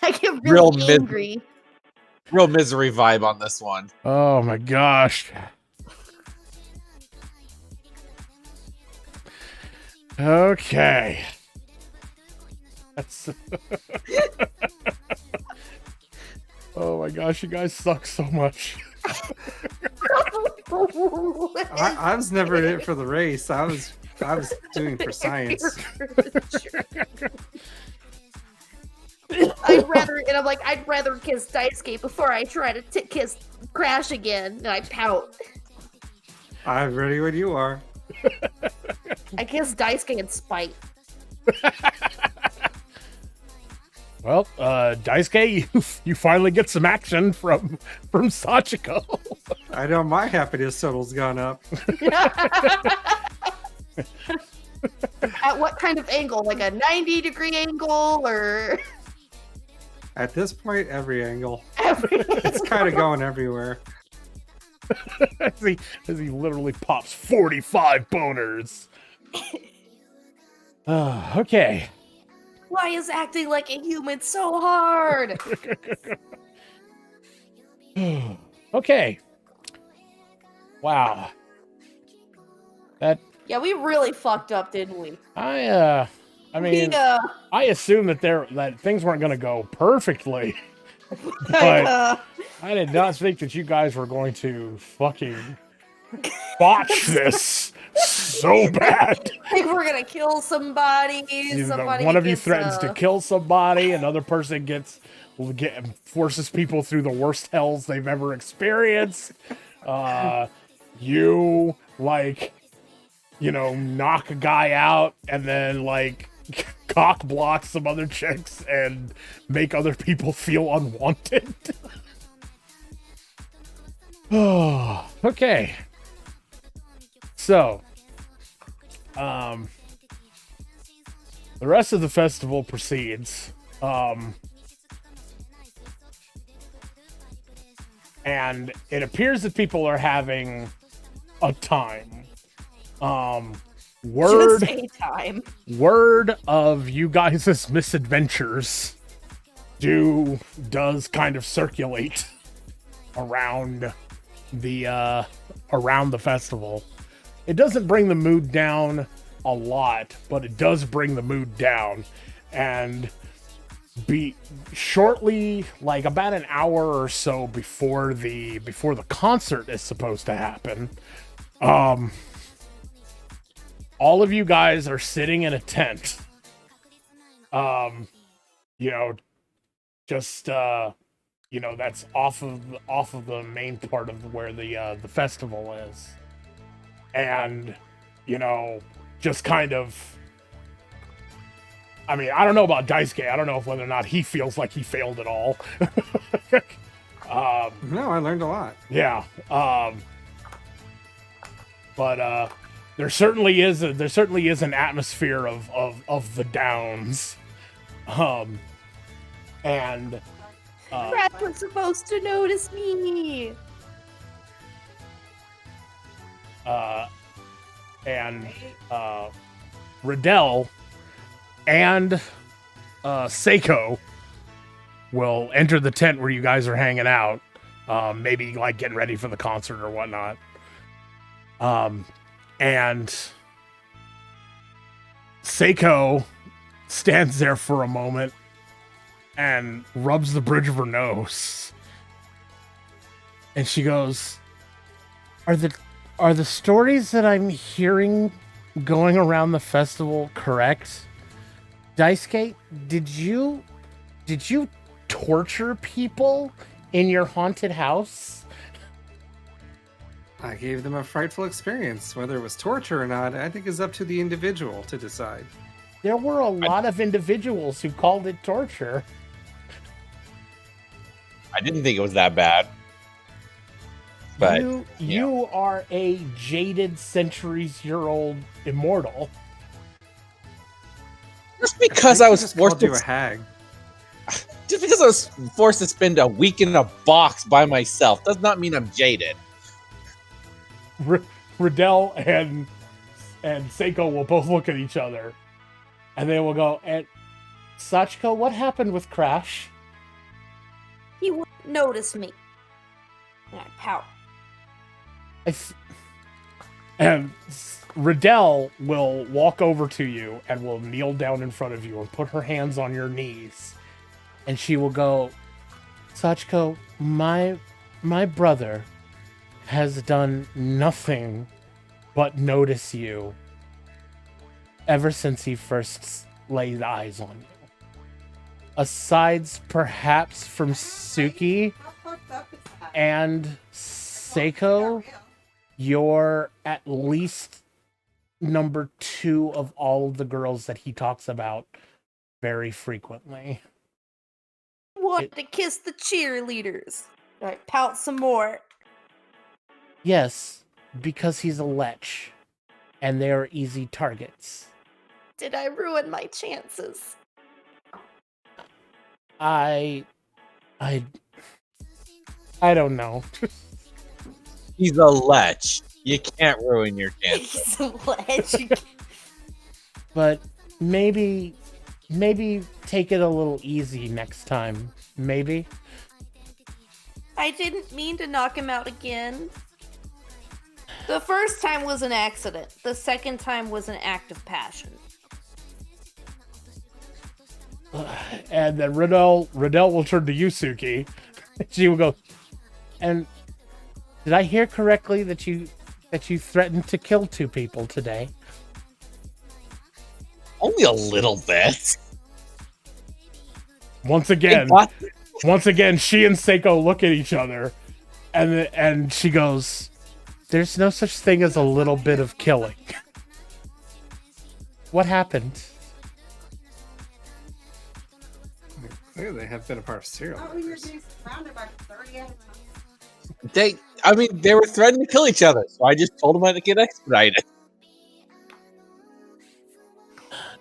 D: I get
C: Real
D: really
C: mid-
D: angry.
C: Real misery vibe on this one.
A: Oh my gosh. Okay. That's oh my gosh, you guys suck so much.
B: I was never in it for the race. I was doing for science.
D: I'd rather kiss Daisuke before I try to kiss Crash again, and I pout.
B: I'm ready when you are.
D: I kiss Daisuke in spite.
A: Well, Daisuke, you finally get some action from Sachiko.
B: I know my happiness total's gone up.
D: At what kind of angle? Like a 90-degree angle, or
B: At this point, every angle.
D: every?
B: It's kind of going everywhere.
A: as he literally pops 45 boners. Okay.
D: Why is acting like a human so hard?
A: Okay. Wow.
D: Yeah, we really fucked up, didn't we?
A: I mean, I assumed that things weren't going to go perfectly, but I did not think that you guys were going to fucking botch this so bad.
D: I think we're gonna kill somebody.
A: One of you threatens to kill somebody, another person forces people through the worst hells they've ever experienced. You knock a guy out and then cock block some other chicks and make other people feel unwanted. Oh, okay. So, the rest of the festival proceeds. And it appears that people are having a time. Word
D: Just a time.
A: Word of you guys' misadventures does kind of circulate around the festival. It doesn't bring the mood down a lot, but it does bring the mood down. And shortly, about an hour or so before the concert is supposed to happen, all of you guys are sitting in a tent. That's off of the main part of where the festival is. And, just kind of, I mean, I don't know about Daisuke. I don't know whether or not he feels like he failed at all.
B: No, I learned a lot.
A: Yeah. But there certainly is an atmosphere of the downs. And
D: Brad was supposed to notice me.
A: Riddell and Seiko will enter the tent where you guys are hanging out, maybe getting ready for the concert or whatnot. And Seiko stands there for a moment and rubs the bridge of her nose. And she goes, Are the stories that I'm hearing going around the festival correct? Daisuke, did you torture people in your haunted house?
B: I gave them a frightful experience. Whether it was torture or not, I think is up to the individual to decide.
A: There were a lot of individuals who called it torture.
C: I didn't think it was that bad. But
A: You are a jaded centuries-year-old immortal.
C: just because I was
B: just
C: forced
B: called you
C: to
B: a hag.
C: just because I was forced to spend a week in a box by myself does not mean I'm jaded.
A: Riddell and Seiko will both look at each other, and they will go, and Sachiko, what happened with Crash?
D: He wouldn't notice me. And I pout.
A: And Riddell will walk over to you and will kneel down in front of you and put her hands on your knees, and she will go, Sachiko, my brother has done nothing but notice you ever since he first laid eyes on you. Aside perhaps from Suki and Seiko, you're at least number 2 of all of the girls that he talks about very frequently.
D: Wanted to kiss the cheerleaders. I pout some more.
A: Yes, because he's a lech, and they're easy targets.
D: Did I ruin my chances?
A: I don't know.
C: He's a lech. You can't ruin your chances.
D: He's a ledge.
A: But maybe take it a little easy next time. Maybe.
D: I didn't mean to knock him out again. The first time was an accident. The second time was an act of passion.
A: And then Riddell will turn to Yusuke. She will go, and did I hear correctly that you threatened to kill 2 people today?
C: Only a little bit.
A: Once again, she and Seiko look at each other, and she goes, "There's no such thing as a little bit of killing." What happened?
B: Clearly, they have been a part of serial killers.
C: They were threatening to kill each other, so I just told them I had to get expedited.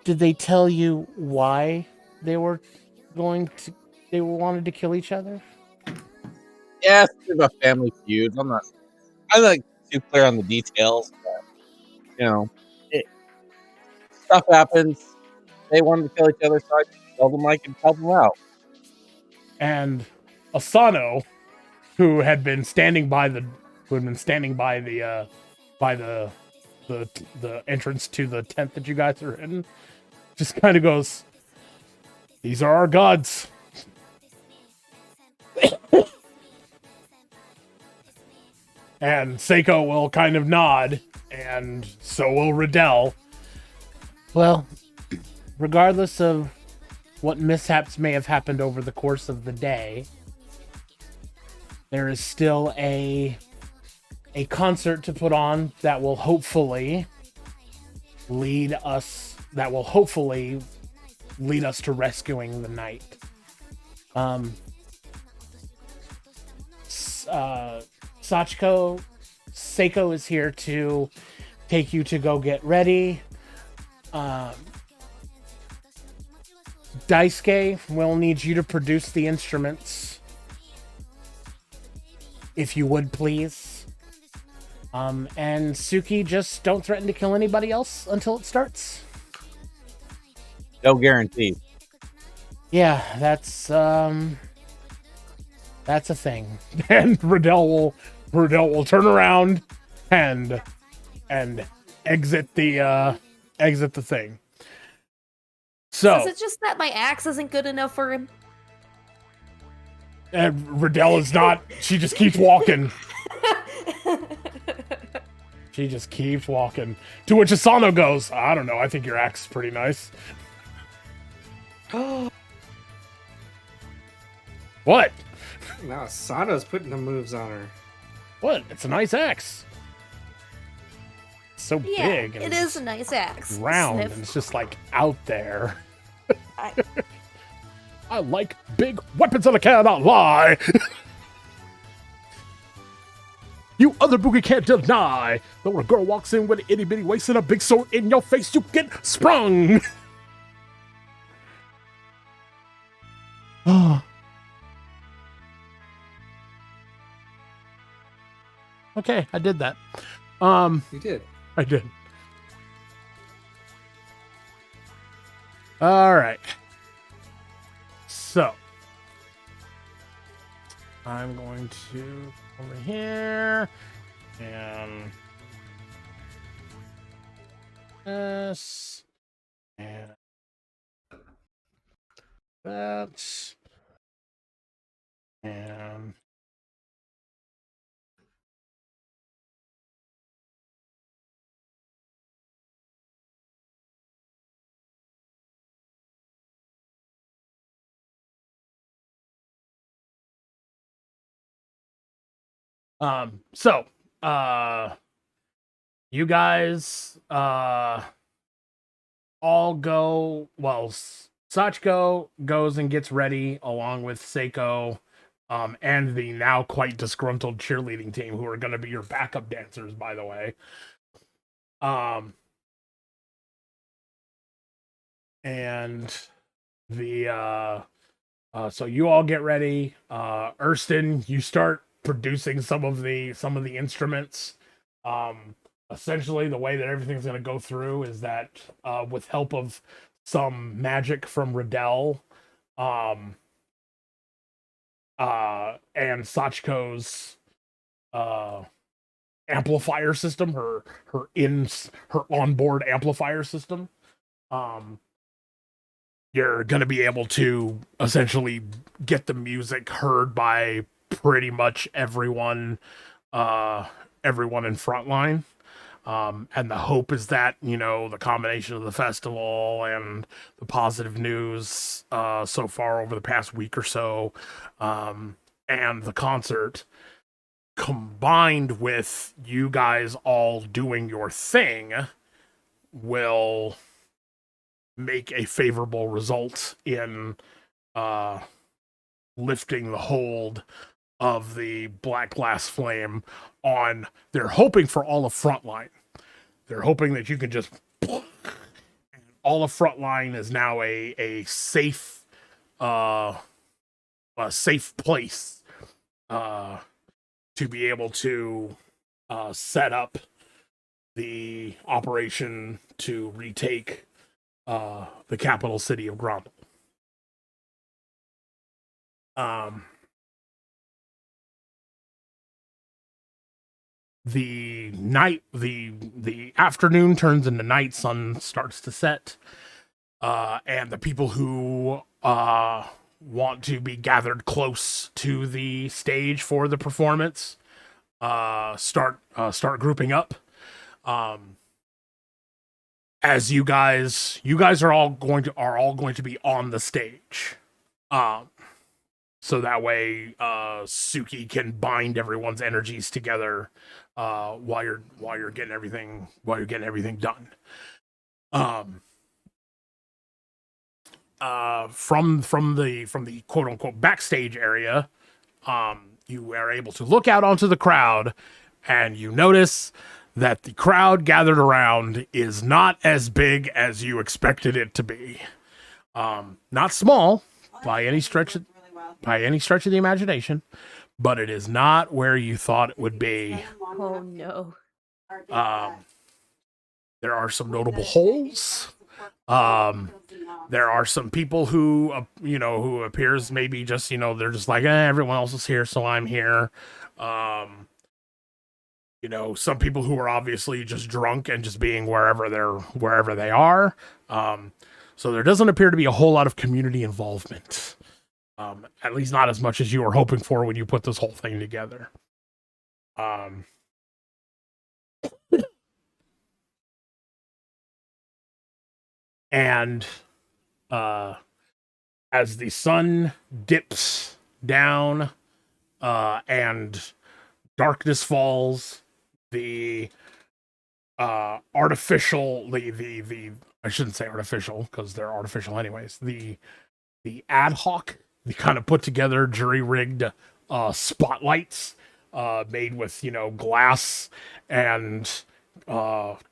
A: Did they tell you why they wanted to kill each other?
C: Yeah, it's about family feuds. I'm not too clear on the details, but stuff happens. They wanted to kill each other, so I told them I could help them out.
A: And Asano, who had been standing by the entrance to the tent that you guys are in, just kind of goes, "These are our gods." And Seiko will kind of nod, and so will Riddell. Well, regardless of what mishaps may have happened over the course of the day, there is still a concert to put on that will hopefully lead us to rescuing the knight. Sachiko, Seiko is here to take you to go get ready. Daisuke will need you to produce the instruments, if you would please. And Suki, just don't threaten to kill anybody else until it starts.
C: No guarantees.
A: Yeah, that's a thing. And Riddell will turn around and exit the thing. So,
D: Is it just that my axe isn't good enough for him?
A: and Riddell is not. She just keeps walking. She just keeps walking. To which Asano goes, I don't know, I think your axe is pretty nice. What?
B: Now Asano's putting the moves on her.
A: What? It's a nice axe. It's so
D: Yeah,
A: big. And
D: it
A: it's
D: is a nice axe.
A: round,
D: Sniff.
A: and it's just like out there.
D: I-
A: I like big weapons and I cannot lie. You other boogie can't deny that when a girl walks in with an itty bitty waist and a big sword in your face, you get sprung. Okay, I did that.
B: You did.
A: I did. All right. So I'm going to over here and this and that and so you guys all go, well, Sachiko goes and gets ready along with Seiko and the now quite disgruntled cheerleading team, who are going to be your backup dancers, by the way. And the so you all get ready. Erston, you start producing some of the instruments. Essentially, the way that everything's going to go through is that with help of some magic from Riddell, and Sachiko's amplifier system, her onboard amplifier system, you're going to be able to essentially get the music heard by pretty much everyone in Frontline. And the hope is that, the combination of the festival and the positive news so far over the past week or so, and the concert, combined with you guys all doing your thing, will make a favorable result in lifting the hold of the Black Glass Flame on. They're hoping for all of Frontline. They're hoping that you can just all of Frontline is now a safe place to be able to set up the operation to retake the capital city of Gromble. The night, the afternoon turns into night, sun starts to set, and the people who want to be gathered close to the stage for the performance start grouping up. As you guys are all going to be on the stage, so that way Suki can bind everyone's energies together while you're getting everything done. From the quote unquote backstage area, you are able to look out onto the crowd, and you notice that the crowd gathered around is not as big as you expected it to be. Not small by any stretch of the imagination, but it is not where you thought it would be.
D: Oh no.
A: There are some notable holes. There are some people who, who appears maybe just, they're just like, everyone else is here, so I'm here. Some people who are obviously just drunk and just being wherever they are. So there doesn't appear to be a whole lot of community involvement. At least not as much as you were hoping for when you put this whole thing together. And as the sun dips down and darkness falls, the artificial, the I shouldn't say artificial because they're artificial anyways. The ad hoc, the kind of put together jury rigged spotlights made with, you know, glass and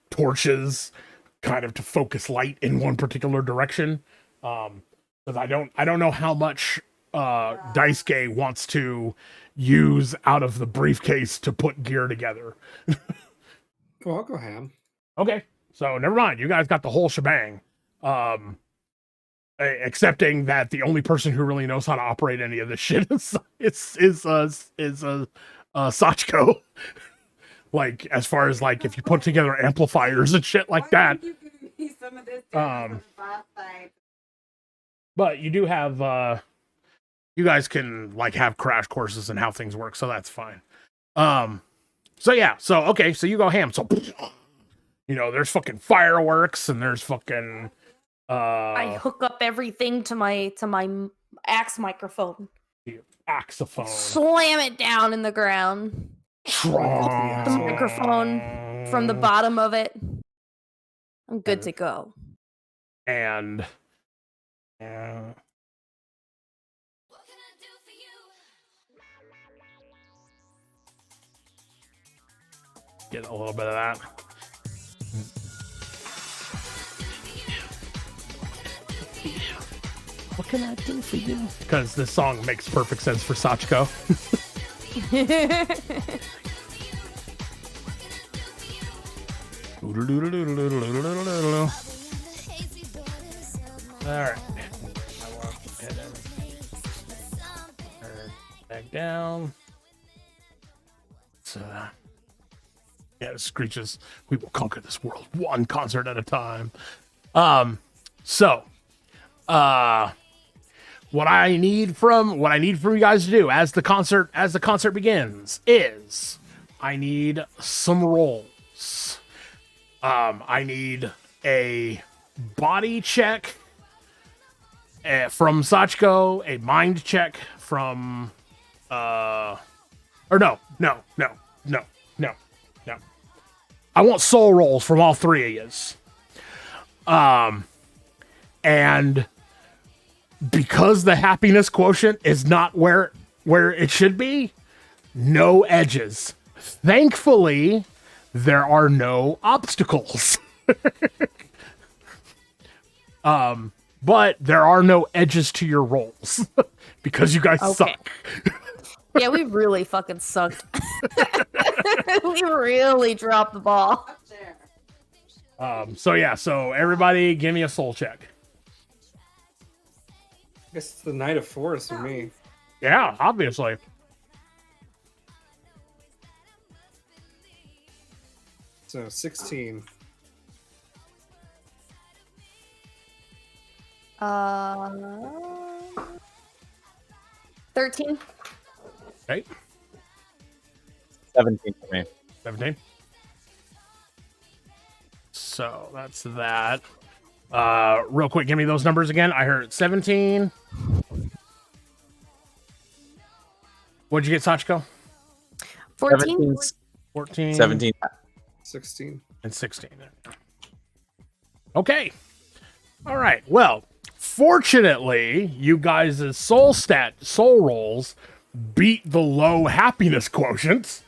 A: torches kind of to focus light in one particular direction. Because I don't know how much Daisuke wants to use out of the briefcase to put gear together.
B: Well, I'll go ham.
A: Okay, so never mind. You guys got the whole shebang. Accepting that the only person who really knows how to operate any of this shit is Sachiko. Like, as far as like if you put together amplifiers and shit like that. But you do have you guys can like have crash courses and how things work, so that's fine. So yeah, so okay, so you go ham. So you know, there's fucking fireworks and there's fucking
D: I hook up everything to my axe microphone.
A: Axophone.
D: Slam it down in the ground. The microphone from the bottom of it. I'm good to go.
A: And get a little bit of that. What can I do for you? Because this song makes perfect sense for Sachiko. Alright. Back down. So, yeah, it screeches. We will conquer this world one concert at a time. So, what I need from you guys to do as the concert begins is I need some rolls. I need a body check from Sachiko, a mind check from or no. I want soul rolls from all three of yous. And because the happiness quotient is not where it should be, no edges. Thankfully, there are no obstacles. But there are no edges to your rolls because you guys suck.
D: Yeah, we really fucking sucked. We really dropped the ball.
A: So yeah, so everybody give me a soul check.
B: I guess it's the Knight of Force for me.
A: Yeah, obviously.
B: So 16.
D: 13.
A: Okay.
C: 17 for me.
A: 17. So that's that. Real quick, give me those numbers again. I heard 17. What'd you get, Sachiko?
D: 14.
A: 14.
C: 17.
B: 16.
A: And 16. Okay. All right. Well, fortunately, you guys' soul rolls beat the low happiness quotients.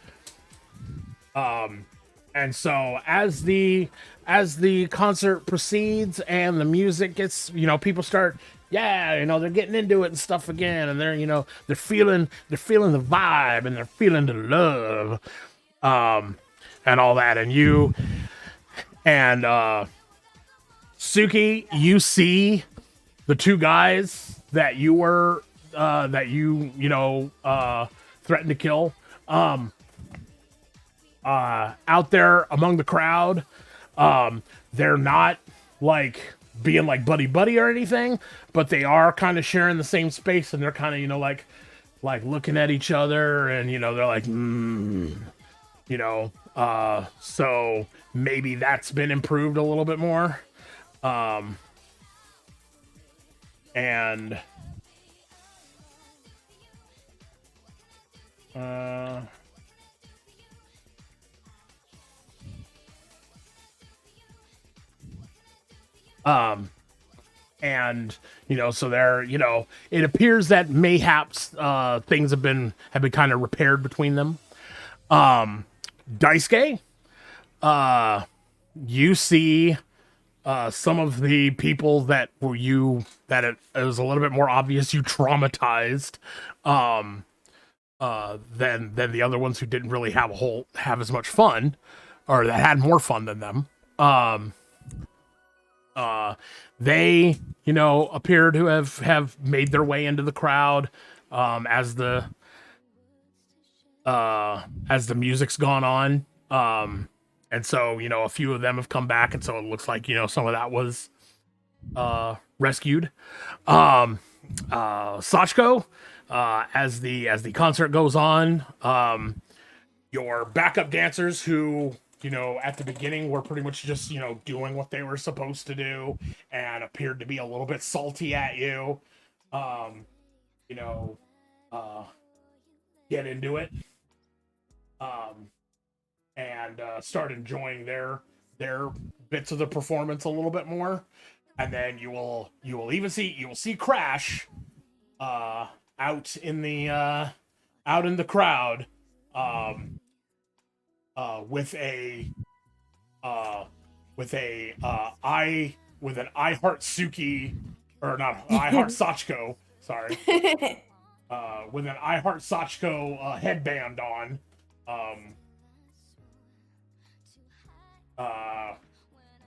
A: And so as the concert proceeds and the music gets, you know, people start, they're getting into it and stuff again, and they're feeling the vibe and they're feeling the love, and all that. And you and Suki, you see the two guys that you were threatened to kill out there among the crowd. They're not like being like buddy or anything, but they are kind of sharing the same space, and they're kind of, you know, like looking at each other, and, you know, they're like, you know, so maybe that's been improved a little bit more. And and, you know, so there, you know, it appears that mayhaps things have been kind of repaired between them. Daisuke, you see some of the people that it was a little bit more obvious you traumatized than the other ones who didn't really have as much fun, or that had more fun than them. They, you know, appear to have made their way into the crowd as the music's gone on. And so, you know, a few of them have come back, and so it looks like, you know, some of that was rescued. Sachiko, as the concert goes on, your backup dancers, who, you know, at the beginning were pretty much just, you know, doing what they were supposed to do and appeared to be a little bit salty at you, you know, get into it, and start enjoying their bits of the performance a little bit more. And then you will see Crash out in the crowd, with an I Heart Suki, or not I Heart Sachiko, sorry, with an I Heart Sachiko headband on,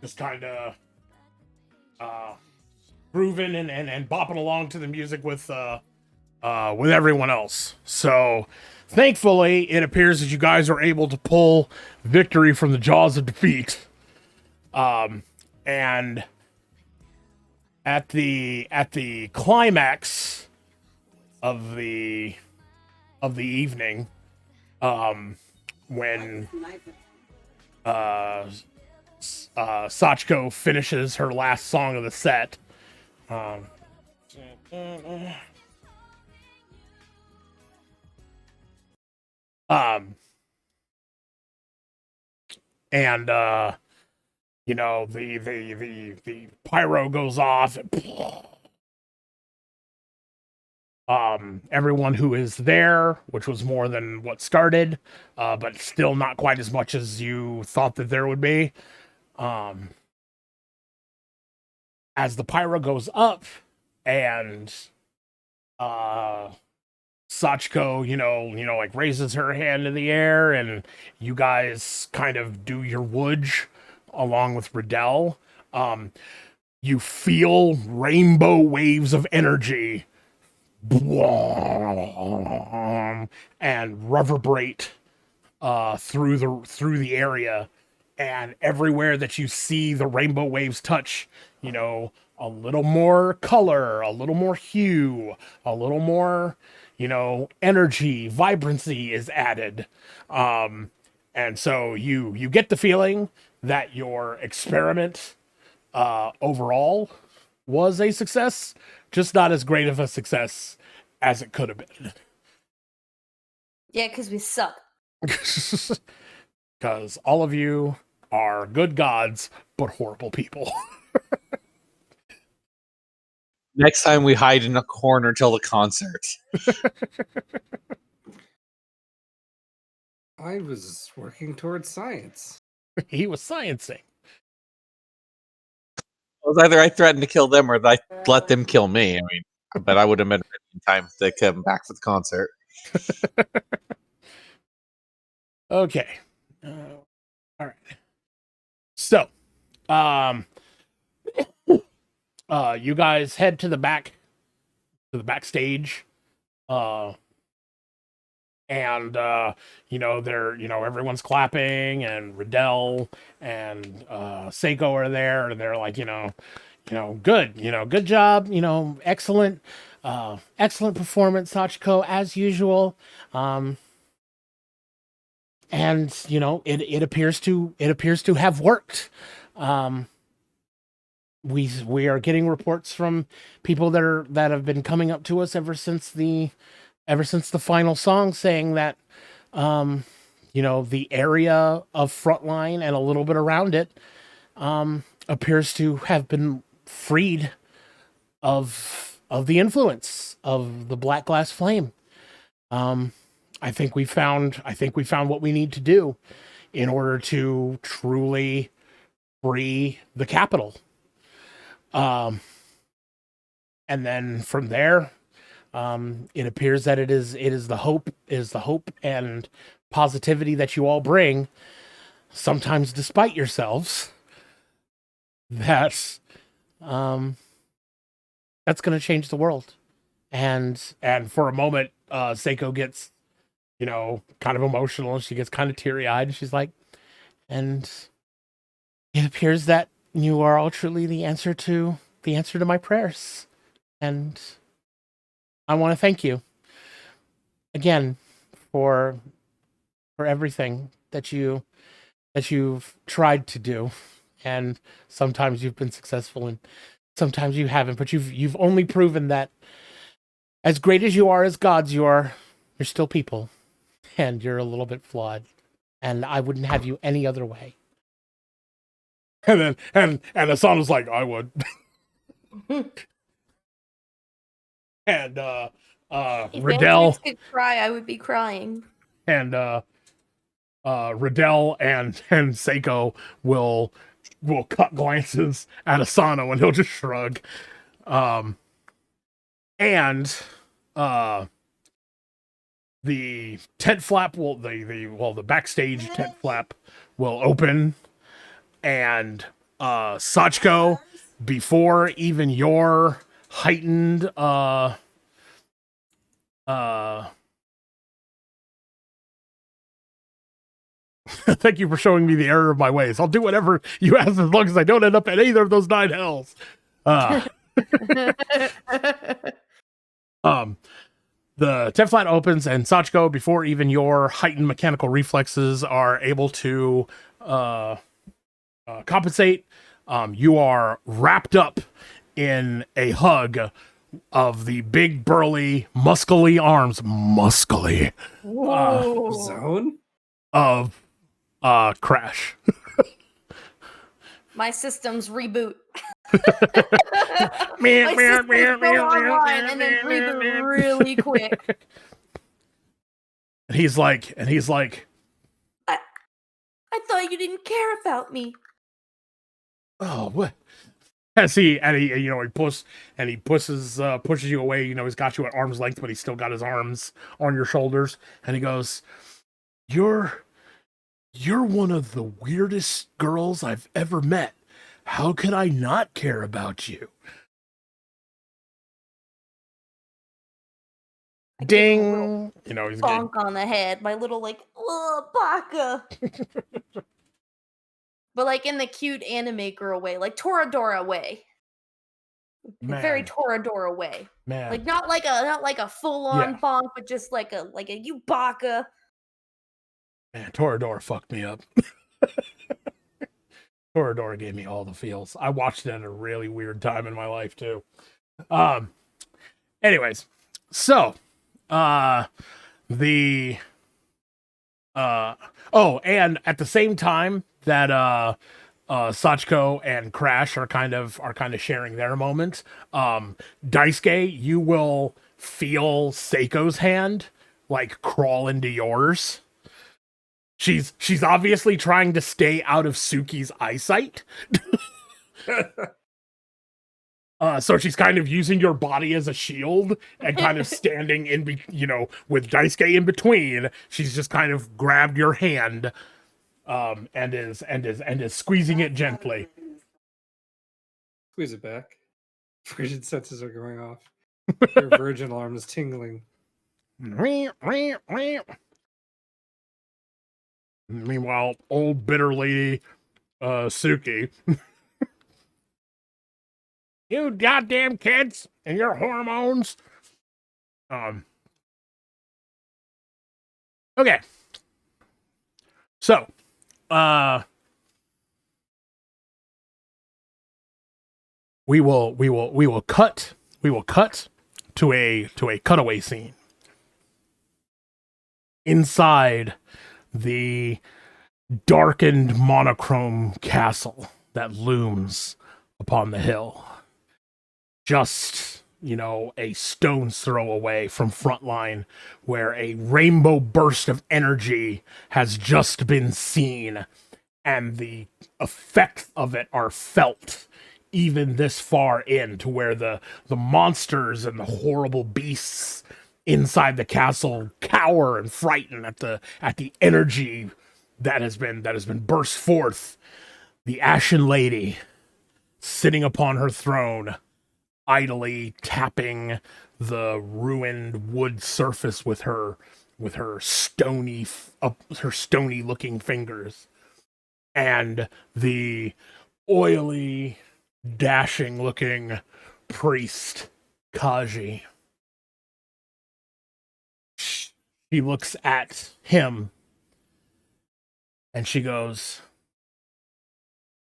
A: just kind of grooving and bopping along to the music with everyone else. So thankfully, it appears that you guys are able to pull victory from the jaws of defeat. And at the climax of the evening, when Sachiko finishes her last song of the set, and you know, the pyro goes off. Everyone who is there, which was more than what started, but still not quite as much as you thought that there would be. As the pyro goes up, and Sachiko, you know, like raises her hand in the air, and you guys kind of do your wudge along with Riddell. You feel rainbow waves of energy and reverberate through the area, and everywhere that you see the rainbow waves touch, you know, a little more color, a little more hue, a little more, you know, energy, vibrancy is added. And so you get the feeling that your experiment overall was a success, just not as great of a success as it could have been.
F: Yeah, because we suck.
A: Because all of you are good gods, but horrible people.
C: Next time we hide in a corner till the concert.
B: I was working towards science.
A: He was sciencing.
C: It was either I threatened to kill them or I let them kill me. I mean, but I would have been in time to come back for the concert.
A: Okay. All right. So, you guys head to the backstage, and you know, everyone's clapping, and Riddell and Seiko are there, and they're like, you know, good, good job, excellent, excellent performance, Sachiko, as usual. And it appears to have worked. We are getting reports from people that have been coming up to us ever since the final song, saying that the area of Frontline and a little bit around it appears to have been freed of the influence of the Black Glass Flame. I think we found what we need to do in order to truly free the capital. And then from there, it appears that it is the hope and positivity that you all bring, sometimes despite yourselves, that's going to change the world. And for a moment, Seiko gets, kind of emotional, and she gets kind of teary-eyed, and she's like, and it appears that you are all truly the answer to my prayers. And I want to thank you again for everything that you've tried to do. And sometimes you've been successful and sometimes you haven't, but you've only proven that as great as you are as gods, you're still people, and you're a little bit flawed, and I wouldn't have you any other way. And then Asana's like, I would. And
F: If
A: Riddell
F: Andrews could cry, I would be crying.
A: and Riddell and Seiko will cut glances at Asano, and he'll just shrug. And the tent flap will the backstage tent flap will open, and Sachiko, before even your heightened thank you for showing me the error of my ways. I'll do whatever you ask as long as I don't end up at either of those 9 hells. The tent flat opens, and Sachiko, before even your heightened mechanical reflexes are able to compensate, you are wrapped up in a hug of the big, burly, muscly arms,
F: Whoa.
B: Zone?
A: of Crash.
F: My systems reboot.
A: My
F: My systems go online and then reboot really quick.
A: And he's like,
F: I thought you didn't care about me.
A: oh, what? As he pushes you away. He's got you at arm's length, but he's still got his arms on your shoulders. And he goes, You're one of the weirdest girls I've ever met. How could I not care about you?
F: I give him a
A: Ding! He's getting,
F: bonk on the head. My little baka. But like in the cute anime girl way, like Toradora way. Very
A: man,
F: Toradora way.
A: man.
F: Like not like a full on
A: Yeah.
F: bonk, but just like a you baka.
A: Man, Toradora fucked me up. Toradora gave me all the feels. I watched it at a really weird time in my life too. Anyways, so and at the same time that Sachiko and Crash are kind of sharing their moment, Daisuke, you will feel Seiko's hand like crawl into yours. She's obviously trying to stay out of Suki's eyesight. So she's kind of using your body as a shield and kind of standing with Daisuke in between. She's just kind of grabbed your hand, and is squeezing it gently.
B: Squeeze it back. Frigid senses are going off. Your virgin alarm is tingling.
A: Meanwhile, old bitter lady Suki You goddamn kids and your hormones. Okay. So, we will cut to a cutaway scene inside the darkened monochrome castle that looms upon the hill. Just, a stone's throw away from Frontline, where a rainbow burst of energy has just been seen, and the effects of it are felt even this far in, to where the monsters and the horrible beasts inside the castle cower and frighten at the energy that has been burst forth. The Ashen Lady, sitting upon her throne, idly tapping the ruined wood surface with her stony looking fingers, and the oily, dashing looking priest Kaji. She looks at him and she goes,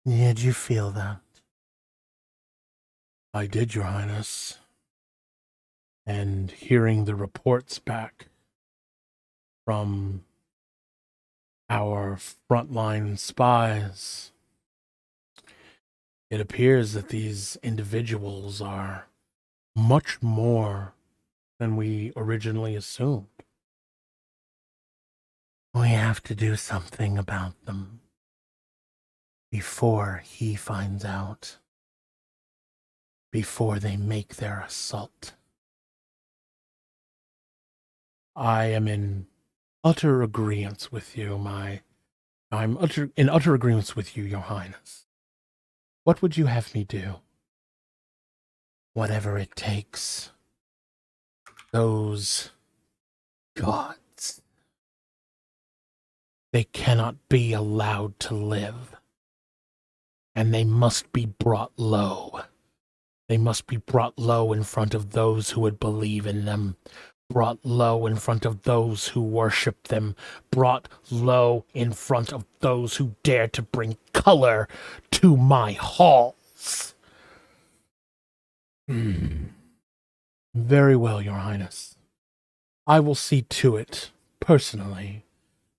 A: "Did you feel that?" "I did, Your Highness." And hearing the reports back from our frontline spies, it appears that these individuals are much more than we originally assumed. We have to do something about them before he finds out. Before they make their assault. I am in utter agreement with you, in utter agreement with you, Your Highness. What would you have me do? Whatever it takes. Those gods, they cannot be allowed to live, and they must be brought low. They must be brought low in front of those who would believe in them, brought low in front of those who worship them, brought low in front of those who dare to bring color to my halls. Very well, Your Highness. I will see to it, personally,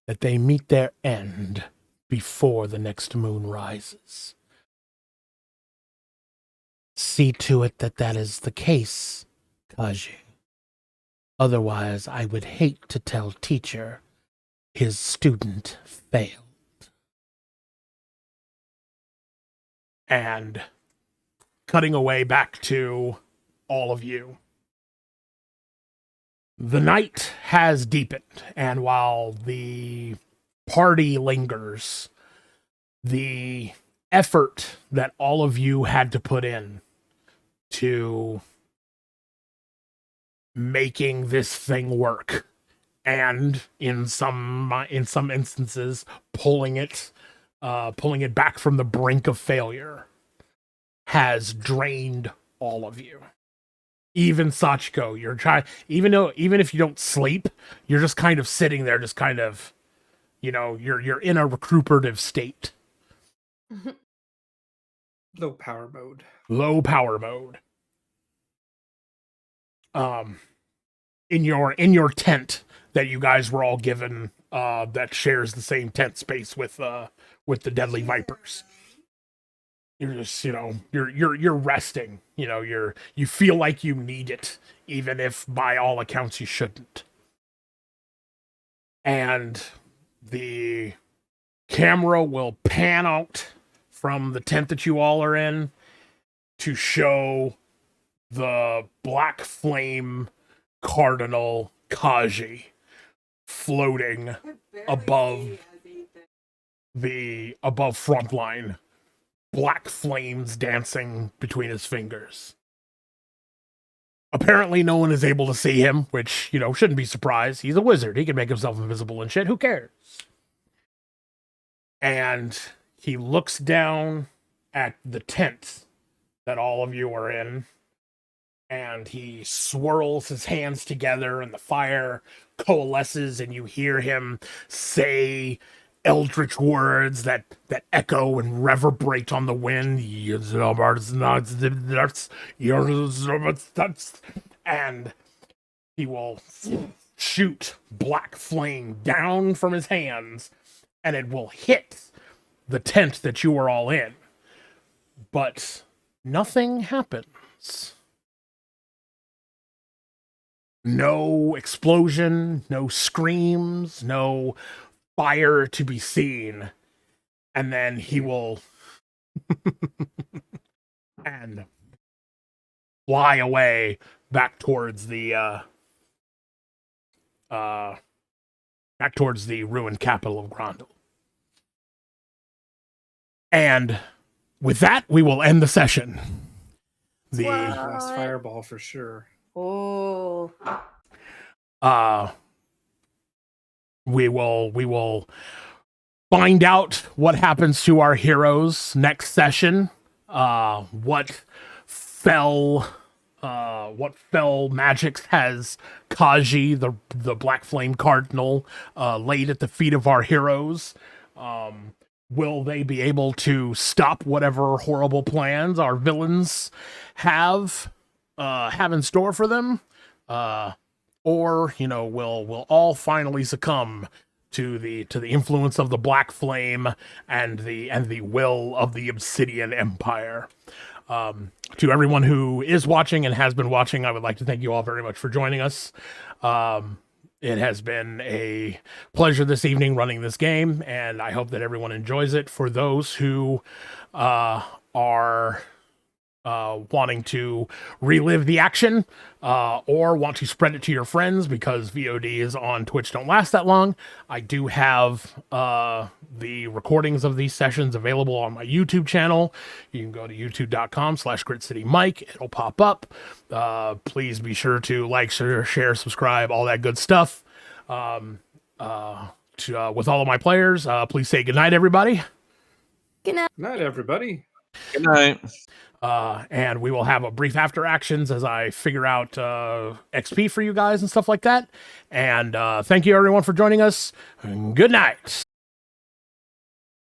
A: that they meet their end before the next moon rises. See to it that that is the case, Kaji. Otherwise, I would hate to tell teacher his student failed. And cutting away back to all of you. The night has deepened, and while the party lingers, the effort that all of you had to put in to making this thing work, and in some instances pulling it back from the brink of failure, has drained all of you. Even Sachiko, you're trying, even if you don't sleep, you're just kind of sitting there, just kind of, you're in a recuperative state.
B: Low power mode.
A: Low power mode. In your tent that you guys were all given, that shares the same tent space with the Deadly Vipers. You're just, you're resting. You feel like you need it, even if by all accounts you shouldn't. And the camera will pan out from the tent that you all are in to show the Black Flame Cardinal Kaji floating above Frontline, black flames dancing between his fingers. Apparently no one is able to see him, which, shouldn't be surprised. He's a wizard. He can make himself invisible and shit. Who cares? And he looks down at the tent that all of you are in. And he swirls his hands together, and the fire coalesces, and you hear him say eldritch words that echo and reverberate on the wind. And he will shoot black flame down from his hands, and it will hit the tent that you are all in. But nothing happens. No explosion, no screams, no fire to be seen. And then he will and fly away back towards the ruined capital of Grendel. And with that, we will end the session. The
B: Last
F: What?
B: fireball for sure.
F: Oh.
A: we will find out what happens to our heroes next session. What fell magics has Kaji, the Black Flame Cardinal, laid at the feet of our heroes? Will they be able to stop whatever horrible plans our villains have in store for them? Or, will all finally succumb to the influence of the Black Flame and the will of the Obsidian Empire? To everyone who is watching and has been watching, I would like to thank you all very much for joining us. It has been a pleasure this evening running this game, and I hope that everyone enjoys it. For those who are wanting to relive the action or want to spread it to your friends, because VODs on Twitch don't last that long, I do have the recordings of these sessions available on my YouTube channel. You can go to youtube.com/GritCityMike. It'll pop up. Please be sure to like, share, subscribe, all that good stuff. With all of my players, please say goodnight, everybody.
F: Good night.
B: Night, everybody.
C: Good night.
A: And we will have a brief after actions as I figure out XP for you guys and stuff like that. And thank you, everyone, for joining us. Good night.